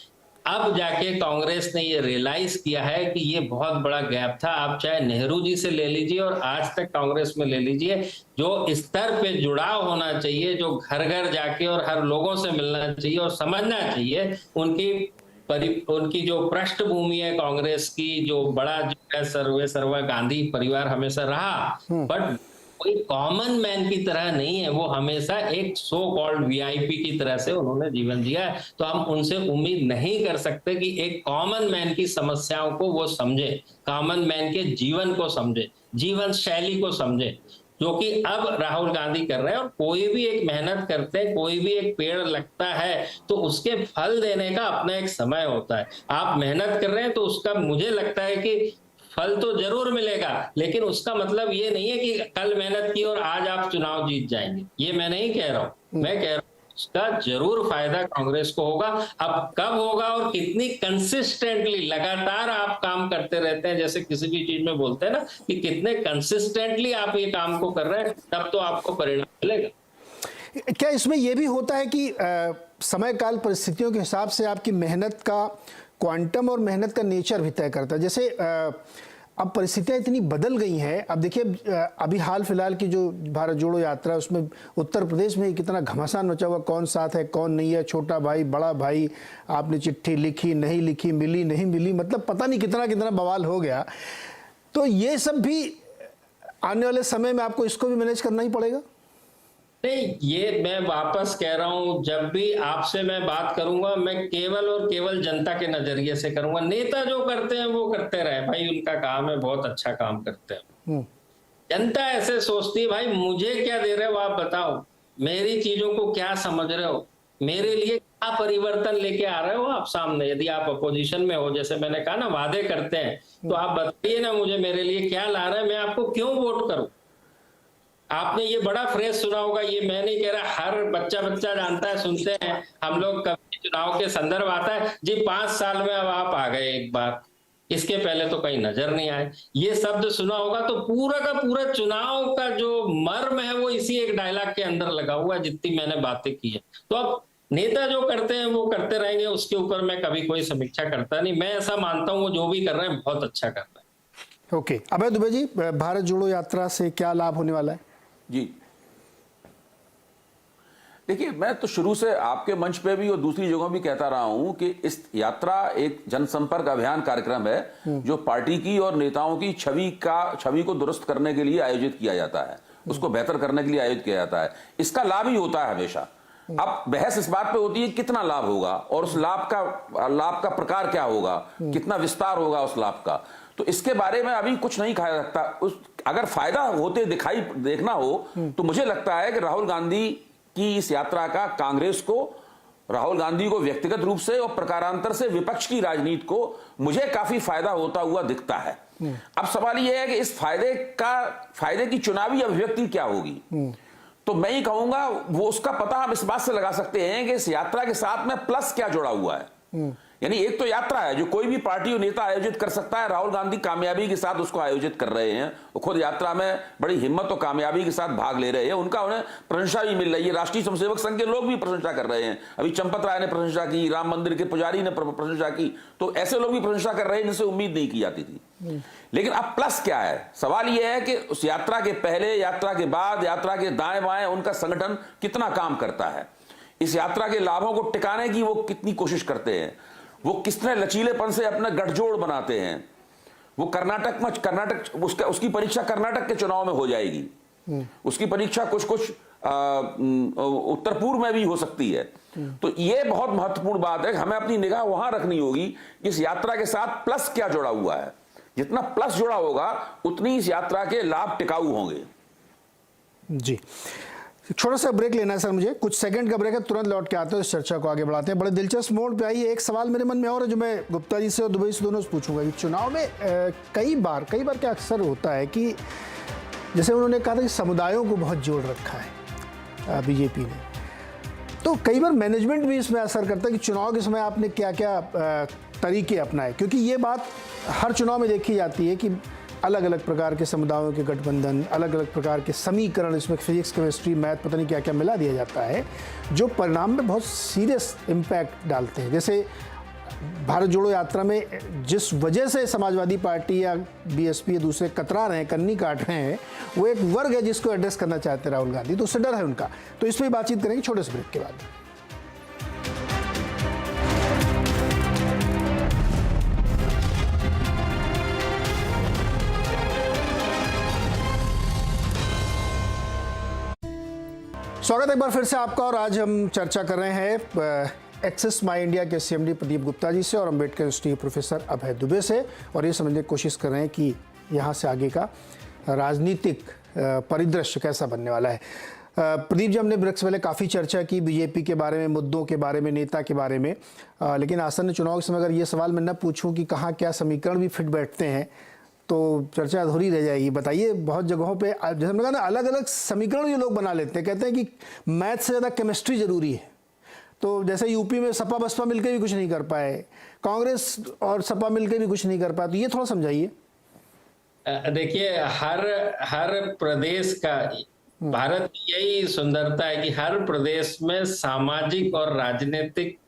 अब जाके कांग्रेस ने ये रियलाइज किया है कि ये बहुत बड़ा गैप था। आप चाहे नेहरू जी से ले लीजिए और आज तक कांग्रेस में ले लीजिए, जो स्तर पे जुड़ाव होना चाहिए, जो घर घर जाके और हर लोगों से मिलना चाहिए और समझना चाहिए, उनकी जो पृष्ठभूमि है कांग्रेस की, जो बड़ा जो है सर्वे सर्वा गांधी परिवार हमेशा रहा, बट कोई कॉमन मैन की तरह नहीं है। वो हमेशा एक सो कॉल्ड वीआईपी की तरह से उन्होंने जीवन जिया है। तो हम उनसे उम्मीद नहीं कर सकते कि एक कॉमन मैन की समस्याओं को वो समझे, कॉमन मैन के जीवन को समझे, जीवन शैली को समझे, जो कि अब राहुल गांधी कर रहे हैं। और कोई भी एक मेहनत करते हैं, कोई भी एक पेड़ लगता है तो उसके फल देने का अपना एक समय होता है। आप मेहनत कर रहे हैं तो उसका मुझे लगता है कि फल तो जरूर मिलेगा, लेकिन उसका मतलब ये नहीं है कि कल मेहनत की और आज आप चुनाव जीत जाएंगे। ये मैं नहीं कह रहा हूं। मैं कह रहा हूं उसका जरूर फायदा कांग्रेस को होगा। अब कब होगा और कितनी कंसिस्टेंटली लगातार आप काम करते रहते हैं, जैसे किसी भी चीज में बोलते हैं ना कि कितने कंसिस्टेंटली आप ये काम को कर रहे हैं, तब तो आपको परिणाम मिलेगा। क्या इसमें यह भी होता है कि समय काल परिस्थितियों के हिसाब से आपकी मेहनत का क्वांटम और मेहनत का नेचर भी तय करता है? जैसे अब परिस्थितियां इतनी बदल गई हैं। अब देखिए, अभी हाल फिलहाल की जो भारत जोड़ो यात्रा है उसमें उत्तर प्रदेश में कितना घमासान मचा हुआ, कौन साथ है कौन नहीं है, छोटा भाई बड़ा भाई, आपने चिट्ठी लिखी नहीं लिखी, मिली नहीं मिली, मतलब पता नहीं कितना कितना बवाल हो गया। तो ये सब भी आने वाले समय में आपको इसको भी मैनेज करना ही पड़ेगा। नहीं, ये मैं वापस कह रहा हूं, जब भी आपसे मैं बात करूंगा मैं केवल और केवल जनता के नजरिए से करूंगा। नेता जो करते हैं वो करते रहे भाई, उनका काम है, बहुत अच्छा काम करते हैं। जनता ऐसे सोचती है भाई मुझे क्या दे रहे हो आप बताओ, मेरी चीजों को क्या समझ रहे हो, मेरे लिए क्या परिवर्तन लेके आ रहे हो आप सामने? यदि आप अपोजिशन में हो, जैसे मैंने कहा ना, वादे करते हैं, तो आप बताइए ना मुझे मेरे लिए क्या ला रहे हैं, मैं आपको क्यों वोट करूं? आपने ये बड़ा फ्रेज सुना होगा, ये मैं नहीं कह रहा, हर बच्चा बच्चा जानता है, सुनते हैं हम लोग, कभी चुनाव के संदर्भ आता है जी 5 साल में अब आप आ गए एक बार, इसके पहले तो कहीं नजर नहीं आए। ये शब्द सुना होगा, तो पूरा का पूरा चुनाव का जो मर्म है वो इसी एक डायलॉग के अंदर लगा हुआ है, जितनी मैंने बातें की है। तो अब नेता जो करते हैं वो करते रहेंगे, उसके ऊपर मैं कभी कोई समीक्षा करता नहीं। मैं ऐसा मानता हूँ वो जो भी कर रहे हैं बहुत अच्छा कर रहे हैं। ओके, अभय दुबे जी, भारत जोड़ो यात्रा से क्या लाभ होने वाला है? जी देखिए, मैं तो शुरू से आपके मंच पे भी और दूसरी जगहों भी कहता रहा हूं कि इस यात्रा एक जनसंपर्क अभियान कार्यक्रम है जो पार्टी की और नेताओं की छवि को दुरुस्त करने के लिए आयोजित किया जाता है, उसको बेहतर करने के लिए आयोजित किया जाता है। इसका लाभ ही होता है हमेशा। अब बहस इस बात पे होती है कितना लाभ होगा और उस लाभ का प्रकार क्या होगा, कितना विस्तार होगा उस लाभ का। तो इसके बारे में अभी कुछ नहीं कहा जा सकता। अगर फायदा होते देखना हो तो मुझे लगता है कि राहुल गांधी की इस यात्रा का कांग्रेस को, राहुल गांधी को व्यक्तिगत रूप से और प्रकारांतर से विपक्ष की राजनीति को मुझे काफी फायदा होता हुआ दिखता है। अब सवाल यह है कि इस फायदे की चुनावी अभिव्यक्ति क्या होगी। तो मैं ही कहूंगा वो उसका पता हम इस बात से लगा सकते हैं कि इस यात्रा के साथ में प्लस क्या जुड़ा हुआ है। यानी एक तो यात्रा है जो कोई भी पार्टी और नेता आयोजित कर सकता है, राहुल गांधी कामयाबी के साथ उसको आयोजित कर रहे हैं, वो खुद यात्रा में बड़ी हिम्मत और कामयाबी के साथ भाग ले रहे हैं, उन्हें प्रशंसा भी मिल रही है, राष्ट्रीय स्वयंसेवक संघ के लोग भी प्रशंसा कर रहे हैं, अभी चंपत राय ने प्रशंसा की, राम मंदिर के पुजारी ने प्रशंसा की, तो ऐसे लोग भी प्रशंसा कर रहे हैं जिनसे उम्मीद नहीं की जाती थी। लेकिन अब प्लस क्या है, सवाल यह है कि उस यात्रा के पहले, यात्रा के बाद, यात्रा के दाएं बाएं उनका संगठन कितना काम करता है, इस यात्रा के लाभों को टिकाने की वो कितनी कोशिश करते हैं, वो कितने लचीलेपन से अपना गठजोड़ बनाते हैं। वो कर्नाटक उसकी परीक्षा कर्नाटक के चुनाव में हो जाएगी, उसकी परीक्षा कुछ उत्तर पूर्व में भी हो सकती है। तो ये बहुत महत्वपूर्ण बात है कि हमें अपनी निगाह वहां रखनी होगी कि इस यात्रा के साथ प्लस क्या जुड़ा हुआ है। जितना प्लस जुड़ा होगा उतनी इस यात्रा के लाभ टिकाऊ होंगे। जी, छोटा सा ब्रेक लेना है सर, मुझे कुछ सेकंड का ब्रेक है, तुरंत लौट के आते हैं, इस चर्चा को आगे बढ़ाते हैं। बड़े दिलचस्प मोड़ पे आई है। एक सवाल मेरे मन में और है जो मैं गुप्ता जी से और दुबे से दोनों से पूछूंगा कि चुनाव में कई बार क्या अक्सर होता है कि जैसे उन्होंने कहा था कि समुदायों को बहुत जोड़ रखा है बीजेपी ने, तो कई बार मैनेजमेंट भी इसमें असर करता है कि चुनाव के समय आपने क्या क्या तरीके अपनाए, क्योंकि ये बात हर चुनाव में देखी जाती है कि अलग अलग प्रकार के समुदायों के गठबंधन, अलग अलग प्रकार के समीकरण, इसमें फिजिक्स, केमिस्ट्री, मैथ, पता नहीं क्या क्या मिला दिया जाता है, जो परिणाम में बहुत सीरियस इम्पैक्ट डालते हैं। जैसे भारत जोड़ो यात्रा में जिस वजह से समाजवादी पार्टी या बीएसपी या दूसरे कतरा रहे हैं, कन्नी काट रहे हैं, वो एक वर्ग है जिसको एड्रेस करना चाहते हैं राहुल गांधी, तो उससे डर है उनका। तो इस पर बातचीत करेंगे छोटे से ब्रेक के बाद। स्वागत है एक बार फिर से आपका, और आज हम चर्चा कर रहे हैं एक्सिस माई इंडिया के सीएमडी प्रदीप गुप्ता जी से और अम्बेडकर यूनिवर्सिटी के प्रोफेसर अभय दुबे से, और ये समझने की कोशिश कर रहे हैं कि यहाँ से आगे का राजनीतिक परिदृश्य कैसा बनने वाला है। प्रदीप जी, हमने ब्रेक से पहले काफ़ी चर्चा की बीजेपी के बारे में, मुद्दों के बारे में, नेता के बारे में, लेकिन आसन्न चुनाव के समय अगर ये सवाल मैं न पूछूं कि कहाँ क्या समीकरण भी फिट बैठते हैं तो चर्चा अधूरी रह जाएगी। बताइए, बहुत जगहों पे जैसे हमने कहा ना, अलग अलग समीकरण ये लोग बना लेते हैं, कहते हैं कि मैथ से ज़्यादा केमिस्ट्री जरूरी है। तो जैसे यूपी में सपा बसपा मिलकर भी कुछ नहीं कर पाए, कांग्रेस और सपा मिलकर भी कुछ नहीं कर पाए, तो ये थोड़ा समझाइए। देखिए, हर प्रदेश का, भारत की यही सुंदरता है कि हर प्रदेश में सामाजिक और राजनीतिक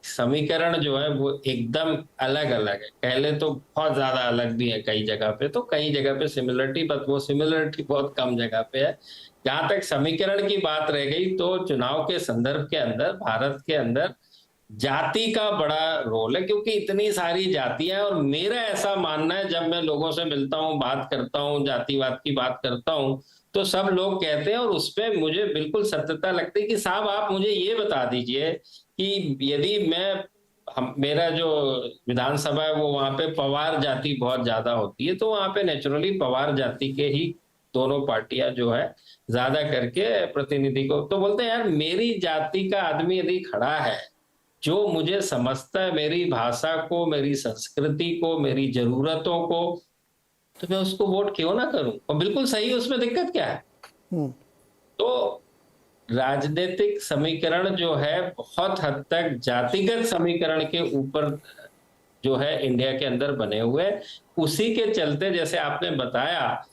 समीकरण जो है वो एकदम अलग अलग है। पहले तो बहुत ज्यादा अलग भी है कई जगह पे, तो कई जगह पे सिमिलरिटी, बट वो सिमिलरिटी बहुत कम जगह पे है। जहां तक समीकरण की बात रह गई, तो चुनाव के संदर्भ के अंदर भारत के अंदर जाति का बड़ा रोल है, क्योंकि इतनी सारी जातियां, और मेरा ऐसा मानना है, जब मैं लोगों से मिलता हूं, बात करता हूं, जातिवाद की बात करता हूं, तो सब लोग कहते हैं, और उसपे मुझे बिल्कुल सत्यता लगती है कि साहब आप मुझे ये बता दीजिए कि यदि मेरा जो विधानसभा है वो वहां पे पवार जाति बहुत ज्यादा होती है, तो वहां पे नेचुरली पवार जाति के ही दोनों पार्टियां जो है ज्यादा करके प्रतिनिधि को, तो बोलते हैं यार मेरी जाति का आदमी यदि खड़ा है, जो मुझे समझता है, मेरी भाषा को, मेरी संस्कृति को, मेरी जरूरतों को, तो मैं उसको वोट क्यों ना करूं? और बिल्कुल सही, उसमें दिक्कत क्या है? तो राजनीतिक समीकरण जो है बहुत हद तक जातिगत समीकरण के ऊपर जो है इंडिया के अंदर बने हुए, उसी के चलते जैसे आपने बताया,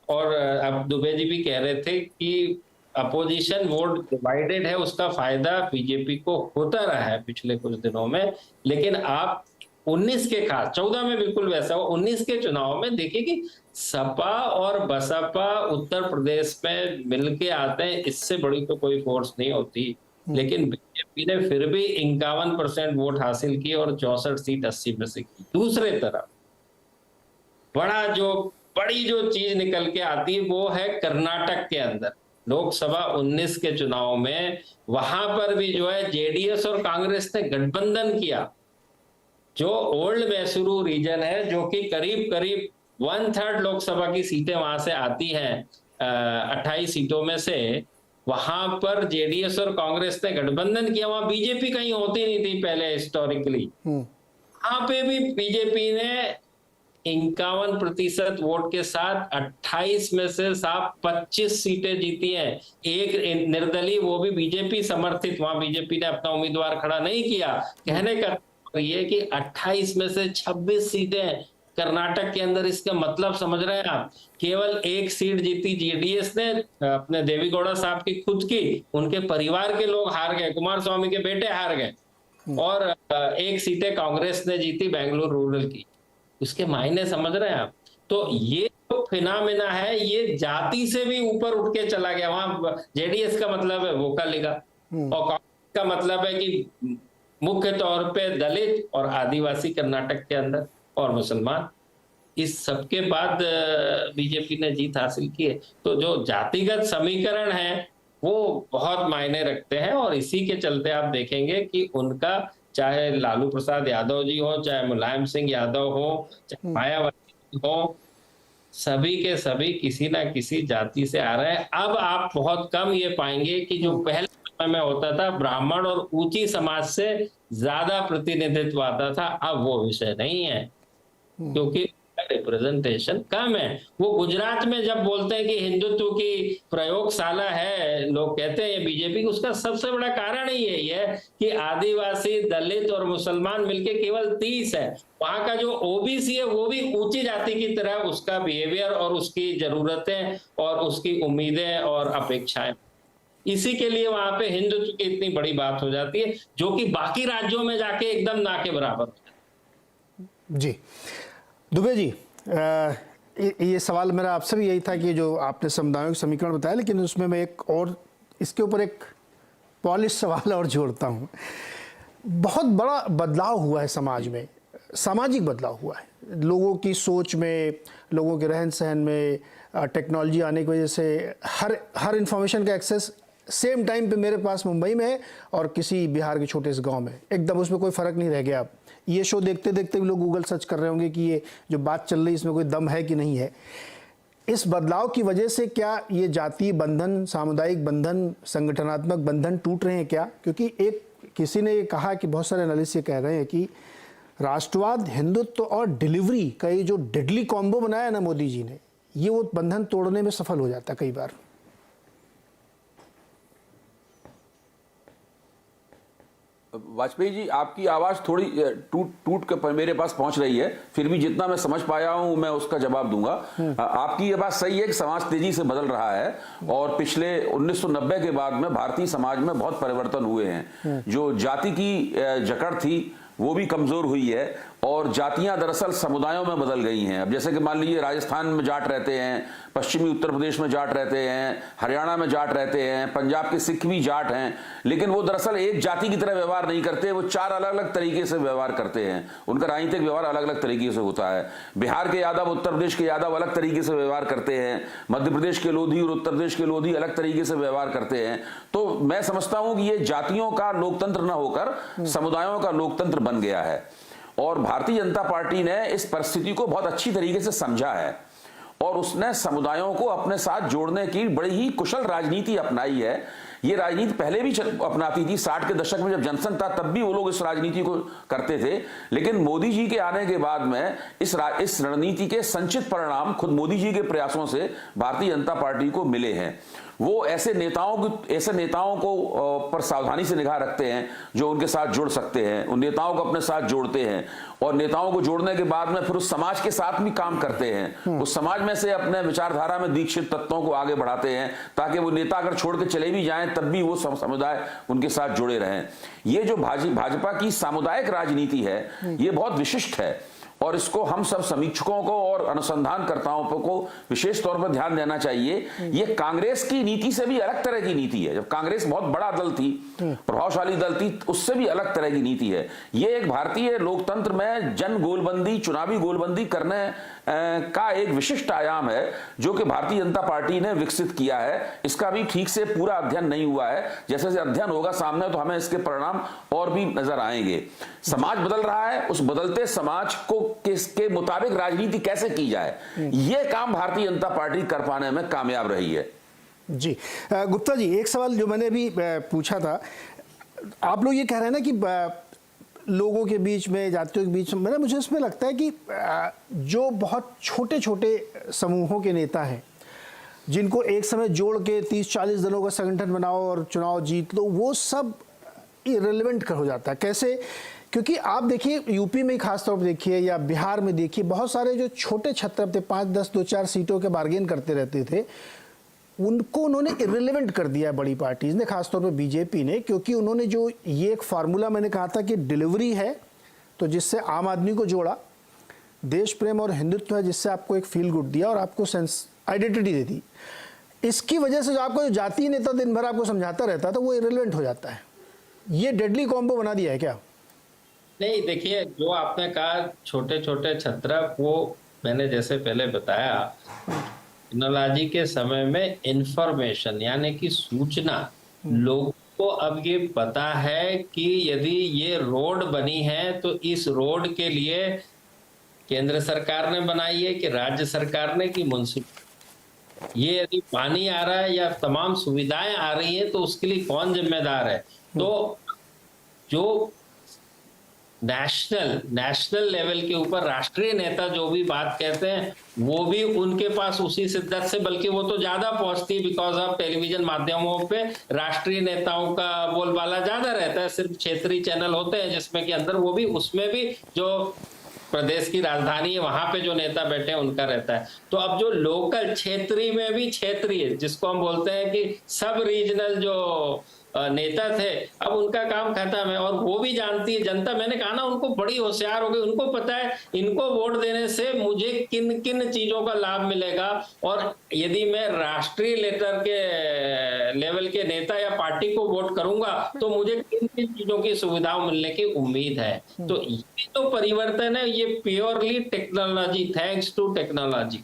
और अब दुबे जी भी कह रहे थे कि अपोजिशन वोट डिवाइडेड है, उसका फायदा बीजेपी को होता रहा है पिछले कुछ दिनों में। लेकिन आप 19 के, खास 14 में बिल्कुल वैसा हो, 19 के चुनाव में देखिए कि सपा और बसपा उत्तर प्रदेश में मिलके आते हैं, इससे बड़ी तो कोई फोर्स नहीं होती। लेकिन बीजेपी ने फिर भी 51% वोट हासिल किए और 64 सीट 80 में से की। दूसरे तरफ बड़ी जो चीज निकल के आती है वो है कर्नाटक के अंदर लोकसभा 19 के चुनाव में। वहां पर भी जो है जेडीएस और कांग्रेस ने गठबंधन किया। जो ओल्ड मैसूरू रीजन है, जो कि करीब करीब 1/3 लोकसभा की सीटें वहां से आती हैं, 28 सीटों में से, वहां पर जेडीएस और कांग्रेस ने गठबंधन किया। वहां बीजेपी कहीं होती नहीं थी पहले हिस्टोरिकली। वहां पे भी बीजेपी ने 51% वोट के साथ 28 में से साफ 25 सीटें जीती हैं। एक निर्दलीय, वो भी बीजेपी समर्थित, वहां बीजेपी ने अपना उम्मीदवार खड़ा नहीं किया। कहने का ये कि 28 में से 26 सीटें कर्नाटक के अंदर। इसका मतलब समझ रहे हैं आप? केवल एक सीट जीती जेडीएस ने, अपने देवेगौड़ा साहब की खुद की, उनके परिवार के लोग हार गए, कुमार स्वामी के बेटे हार गए, और एक सीटें कांग्रेस ने जीती बेंगलुरु रूरल की। उसके मायने समझ रहे हैं आप? तो ये जो फिनोमेना है, ये जाति से भी ऊपर उठ के चला गया। वहां जेडीएस का मतलब है वोकलिगा, और कांग्रेस का मतलब है कि मुख्य तौर पे दलित और आदिवासी कर्नाटक के अंदर, और मुसलमान। इस सबके बाद बीजेपी ने जीत हासिल की है। तो जो जातिगत समीकरण है वो बहुत मायने रखते हैं, और इसी के चलते आप देखेंगे कि उनका, चाहे लालू प्रसाद यादव जी हो, चाहे मुलायम सिंह यादव हो, चाहे मायावती हो, सभी के सभी किसी ना किसी जाति से आ रहे हैं। अब आप बहुत कम ये पाएंगे कि जो पहले समय में होता था ब्राह्मण और ऊंची समाज से ज्यादा प्रतिनिधित्व आता था, अब वो विषय नहीं है, क्योंकि रिप्रेजेंटेशन कम है। वो गुजरात में जब बोलते हैं कि हिंदुत्व की प्रयोगशाला है, लोग कहते हैं बीजेपी, उसका सबसे बड़ा कारण ही यही है कि आदिवासी, दलित और मुसलमान मिलके केवल 30 है। वहां का जो ओबीसी है वो भी ऊंची जाति की तरह उसका बिहेवियर और उसकी जरूरतें और उसकी उम्मीदें और अपेक्षाएं, इसी के लिए वहां पे हिंदुत्व की इतनी बड़ी बात हो जाती है, जो कि बाकी राज्यों में जाके एकदम ना के बराबर। जी दुबे जी, ये सवाल मेरा आपसे भी यही था कि जो आपने समुदायों के समीकरण बताया, लेकिन उसमें मैं एक और इसके ऊपर एक पॉलिश सवाल और जोड़ता हूँ। बहुत बड़ा बदलाव हुआ है समाज में, सामाजिक बदलाव हुआ है लोगों की सोच में, लोगों के रहन सहन में। टेक्नोलॉजी आने की वजह से हर इंफॉर्मेशन का एक्सेस सेम टाइम पे मेरे पास मुंबई में है और किसी बिहार के छोटे से गांव में, एकदम उसमें कोई फ़र्क नहीं रह गया। अब ये शो देखते देखते भी लोग गूगल सर्च कर रहे होंगे कि ये जो बात चल रही है इसमें कोई दम है कि नहीं है। इस बदलाव की वजह से क्या ये जातीय बंधन, सामुदायिक बंधन, संगठनात्मक बंधन टूट रहे हैं क्या? क्योंकि एक किसी ने ये कहा कि बहुत सारे एनालिस्ट ये कह रहे हैं कि राष्ट्रवाद, हिंदुत्व और डिलीवरी का ये जो डेडली कॉम्बो बनाया ना मोदी जी ने, ये वो बंधन तोड़ने में सफल हो जाता कई बार। वाजपेयी जी, आपकी आवाज थोड़ी टूट कर मेरे पास पहुंच रही है, फिर भी जितना मैं समझ पाया हूं मैं उसका जवाब दूंगा। आपकी ये बात सही है कि समाज तेजी से बदल रहा है, और पिछले 1990 के बाद में भारतीय समाज में बहुत परिवर्तन हुए हैं। जो जाति की जकड़ थी वो भी कमजोर हुई है, और जातियां दरअसल समुदायों में बदल गई हैं। अब जैसे कि मान लीजिए राजस्थान में जाट रहते हैं, पश्चिमी उत्तर प्रदेश में जाट रहते हैं, हरियाणा में जाट रहते हैं, पंजाब के सिख भी जाट हैं, लेकिन वो दरअसल एक जाति की तरह व्यवहार नहीं करते, वो 4 अलग अलग तरीके से व्यवहार करते हैं। उनका राजनीतिक व्यवहार अलग अलग तरीके से होता है। बिहार के यादव, उत्तर प्रदेश के यादव अलग तरीके से व्यवहार करते हैं, मध्य प्रदेश के लोधी और उत्तर प्रदेश के लोधी अलग तरीके से व्यवहार करते हैं। तो मैं समझता हूं कि ये जातियों का लोकतंत्र न होकर समुदायों का लोकतंत्र बन गया है, और भारतीय जनता पार्टी ने इस परिस्थिति को बहुत अच्छी तरीके से समझा है। और उसने समुदायों को अपने साथ जोड़ने की बड़ी ही कुशल राजनीति अपनाई है। ये राजनीति पहले भी अपनाती थी, 60 के दशक में जब जनसंघ था तब भी वो लोग इस राजनीति को करते थे, लेकिन मोदी जी के आने के बाद में इस रणनीति के संचित परिणाम खुद मोदी जी के प्रयासों से भारतीय जनता पार्टी को मिले हैं। वो ऐसे नेताओं को पर सावधानी से निगाह रखते हैं जो उनके साथ जुड़ सकते हैं, उन नेताओं को अपने साथ जोड़ते हैं और नेताओं को जोड़ने के बाद में फिर उस समाज के साथ भी काम करते हैं, उस समाज में से अपने विचारधारा में दीक्षित तत्वों को आगे बढ़ाते हैं ताकि वो नेता अगर छोड़ के चले भी जाएं तब भी वो समुदाय उनके साथ जुड़े रहें। ये जो भाजपा की सामुदायिक राजनीति है ये बहुत विशिष्ट है और इसको हम सब समीक्षकों को और अनुसंधानकर्ताओं को विशेष तौर पर ध्यान देना चाहिए। ये कांग्रेस की नीति से भी अलग तरह की नीति है। जब कांग्रेस बहुत बड़ा दल थी, प्रभावशाली दल थी, उससे भी अलग तरह की नीति है। ये एक भारतीय लोकतंत्र में जन गोलबंदी, चुनावी गोलबंदी करने का एक विशिष्ट आयाम है जो कि भारतीय जनता पार्टी ने विकसित किया है। इसका भी ठीक से पूरा अध्ययन नहीं हुआ है। जैसे जैसे अध्ययन होगा सामने तो हमें इसके परिणाम और भी नजर आएंगे। समाज बदल रहा है, उस बदलते समाज को किसके मुताबिक राजनीति कैसे की जाए, ये काम भारतीय जनता पार्टी कर पाने में कामयाब रही है। जी गुप्ता जी, एक सवाल जो मैंने अभी पूछा था, आप लोग ये कह रहे हैं ना कि लोगों के बीच में, जातियों के बीच में, मुझे इसमें लगता है कि जो बहुत छोटे छोटे समूहों के नेता हैं जिनको एक समय जोड़ के 30-40 दिनों का संगठन बनाओ और चुनाव जीत लो, वो सब इरेलेवेंट हो जाता है। कैसे? क्योंकि आप देखिए यूपी में खासतौर पर देखिए या बिहार में देखिए, बहुत सारे जो छोटे छत्र थे, 5-10, 2-4 सीटों के बार्गेन करते रहते थे, उनको उन्होंने इरेलेवेंट कर दिया है बड़ी पार्टीज ने, खासतौर पे बीजेपी ने, क्योंकि उन्होंने जो ये एक फार्मूला मैंने कहा था कि डिलीवरी है तो जिससे आम आदमी को जोड़ा, देश प्रेम और हिंदुत्व है जिससे आपको एक फील गुड दिया और आपको सेंस आइडेंटिटी दे दी, इसकी वजह से जो आपको जो जातीय नेता दिन भर आपको समझाता रहता था वो इरेलेवेंट हो जाता है। ये डेडली कॉम्बो बना दिया है क्या? नहीं, देखिए जो आपने कहा छोटे छोटे छत्रक, वो मैंने जैसे पहले बताया, टेक्नोलॉजी के समय में इंफॉर्मेशन यानी कि सूचना, लोगों को अब ये पता है कि यदि ये रोड बनी है तो इस रोड के लिए केंद्र सरकार ने बनाई है कि राज्य सरकार ने कि म्युनिसिपल, ये यदि पानी आ रहा है या तमाम सुविधाएं आ रही हैं तो उसके लिए कौन जिम्मेदार है। तो जो नेशनल लेवल के ऊपर राष्ट्रीय नेता जो भी बात कहते हैं वो भी उनके पास उसी शिद्दत से, बल्कि वो तो ज्यादा पहुंचती, बिकॉज ऑफ टेलीविजन माध्यमों पे राष्ट्रीय नेताओं का बोलबाला ज्यादा रहता है। सिर्फ क्षेत्रीय चैनल होते हैं जिसमें कि अंदर वो भी, उसमें भी जो प्रदेश की राजधानी है वहां पे जो नेता बैठे हैं उनका रहता है। तो अब जो लोकल क्षेत्रीय में भी क्षेत्रीय, जिसको हम बोलते हैं कि सब रीजनल जो नेता थे, अब उनका काम खत्म है। और वो भी जानती है जनता, मैंने कहा ना, उनको बड़ी होशियार हो गई, उनको पता है इनको वोट देने से मुझे किन किन चीजों का लाभ मिलेगा, और यदि मैं राष्ट्रीय लेवल के नेता या पार्टी को वोट करूंगा तो मुझे किन किन चीजों की सुविधाओं मिलने की उम्मीद है। तो ये तो परिवर्तन है, ये purely technology, thanks to technology.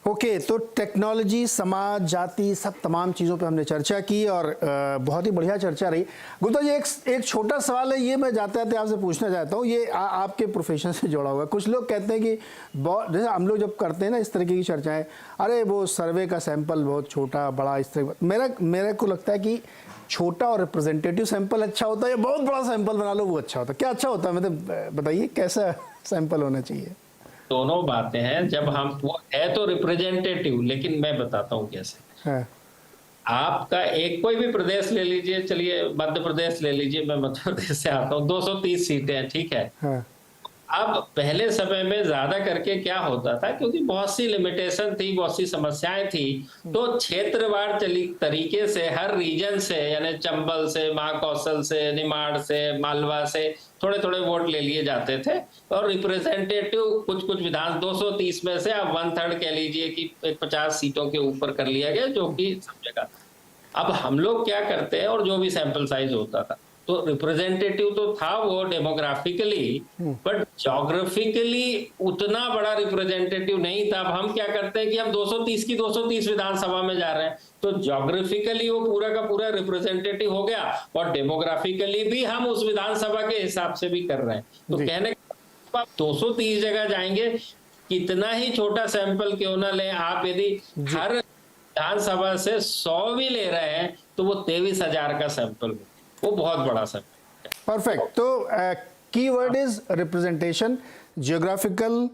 Okay, तो टेक्नोलॉजी, समाज, जाति, सब तमाम चीज़ों पे हमने चर्चा की और बहुत ही बढ़िया चर्चा रही। गुप्ता जी, एक छोटा सवाल है, ये मैं जाते जाते आपसे पूछना चाहता हूँ, ये आपके प्रोफेशन से जुड़ा हुआ है। कुछ लोग कहते हैं कि जैसे हम लोग जब करते हैं ना इस तरीके की चर्चाएं, अरे वो सर्वे का सैंपल बहुत छोटा बड़ा, इस तरह मेरे को लगता है कि छोटा और रिप्रेजेंटेटिव सैंपल अच्छा होता है या बहुत बड़ा सैंपल बना लो वो अच्छा होता है? क्या अच्छा होता है, मतलब बताइए कैसा सैंपल होना चाहिए? दोनों बातें हैं। जब हम, वो है तो रिप्रेजेंटेटिव, लेकिन मैं बताता हूँ कैसे। हाँ। आपका एक कोई भी प्रदेश ले लीजिए, चलिए मध्य प्रदेश ले लीजिए, मैं मध्य प्रदेश से आता हूँ, 230 सीटें हैं, ठीक है। हाँ। अब पहले समय में ज्यादा करके क्या होता था, क्योंकि बहुत सी लिमिटेशन थी, बहुत सी समस्याएं थी, तो क्षेत्रवार तरीके से हर रीजन से, यानी चंबल से, महाकौशल से, निमाड़ से, मालवा से थोड़े थोड़े वोट ले लिए जाते थे। और रिप्रेजेंटेटिव कुछ विधान 230 में से आप 1/3 कह लीजिए कि 50 सीटों के ऊपर कर लिया गया, जो कि सब जगह। अब हम लोग क्या करते हैं, और जो भी सैंपल साइज होता था, तो रिप्रेजेंटेटिव तो था वो डेमोग्राफिकली, बट ज्योग्राफिकली उतना बड़ा रिप्रेजेंटेटिव नहीं था। अब हम क्या करते हैं कि हम 230 की 230 विधानसभा में जा रहे हैं, तो ज्योग्राफिकली वो पूरा का पूरा रिप्रेजेंटेटिव हो गया, और डेमोग्राफिकली भी हम उस विधानसभा के हिसाब से भी कर रहे हैं। तो कहने आप 230 जगह जाएंगे, कितना ही छोटा सैंपल क्यों ना लें आप, यदि हर विधानसभा से 100 भी ले रहे हैं तो वो 23,000 का सैंपल, वो बहुत बड़ा सैंपल। परफेक्ट। तो keyword is representation, geographical,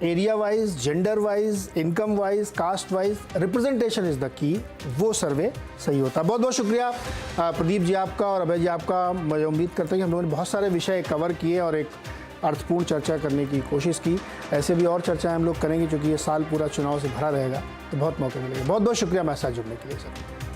area wise, gender wise, income wise, caste wise, representation is the key, वो सर्वे सही होता है। बहुत बहुत शुक्रिया प्रदीप जी आपका और अभय जी आपका। मैं उम्मीद करता हूँ कि हम लोगों ने बहुत सारे विषय कवर किए और एक अर्थपूर्ण चर्चा करने की कोशिश की। ऐसे भी और चर्चाएं हम लोग करेंगे क्योंकि ये साल पूरा चुनाव से भरा रहेगा, तो बहुत मौके मिलेंगे। बहुत बहुत शुक्रिया हमारे साथ जुड़ने के लिए सर।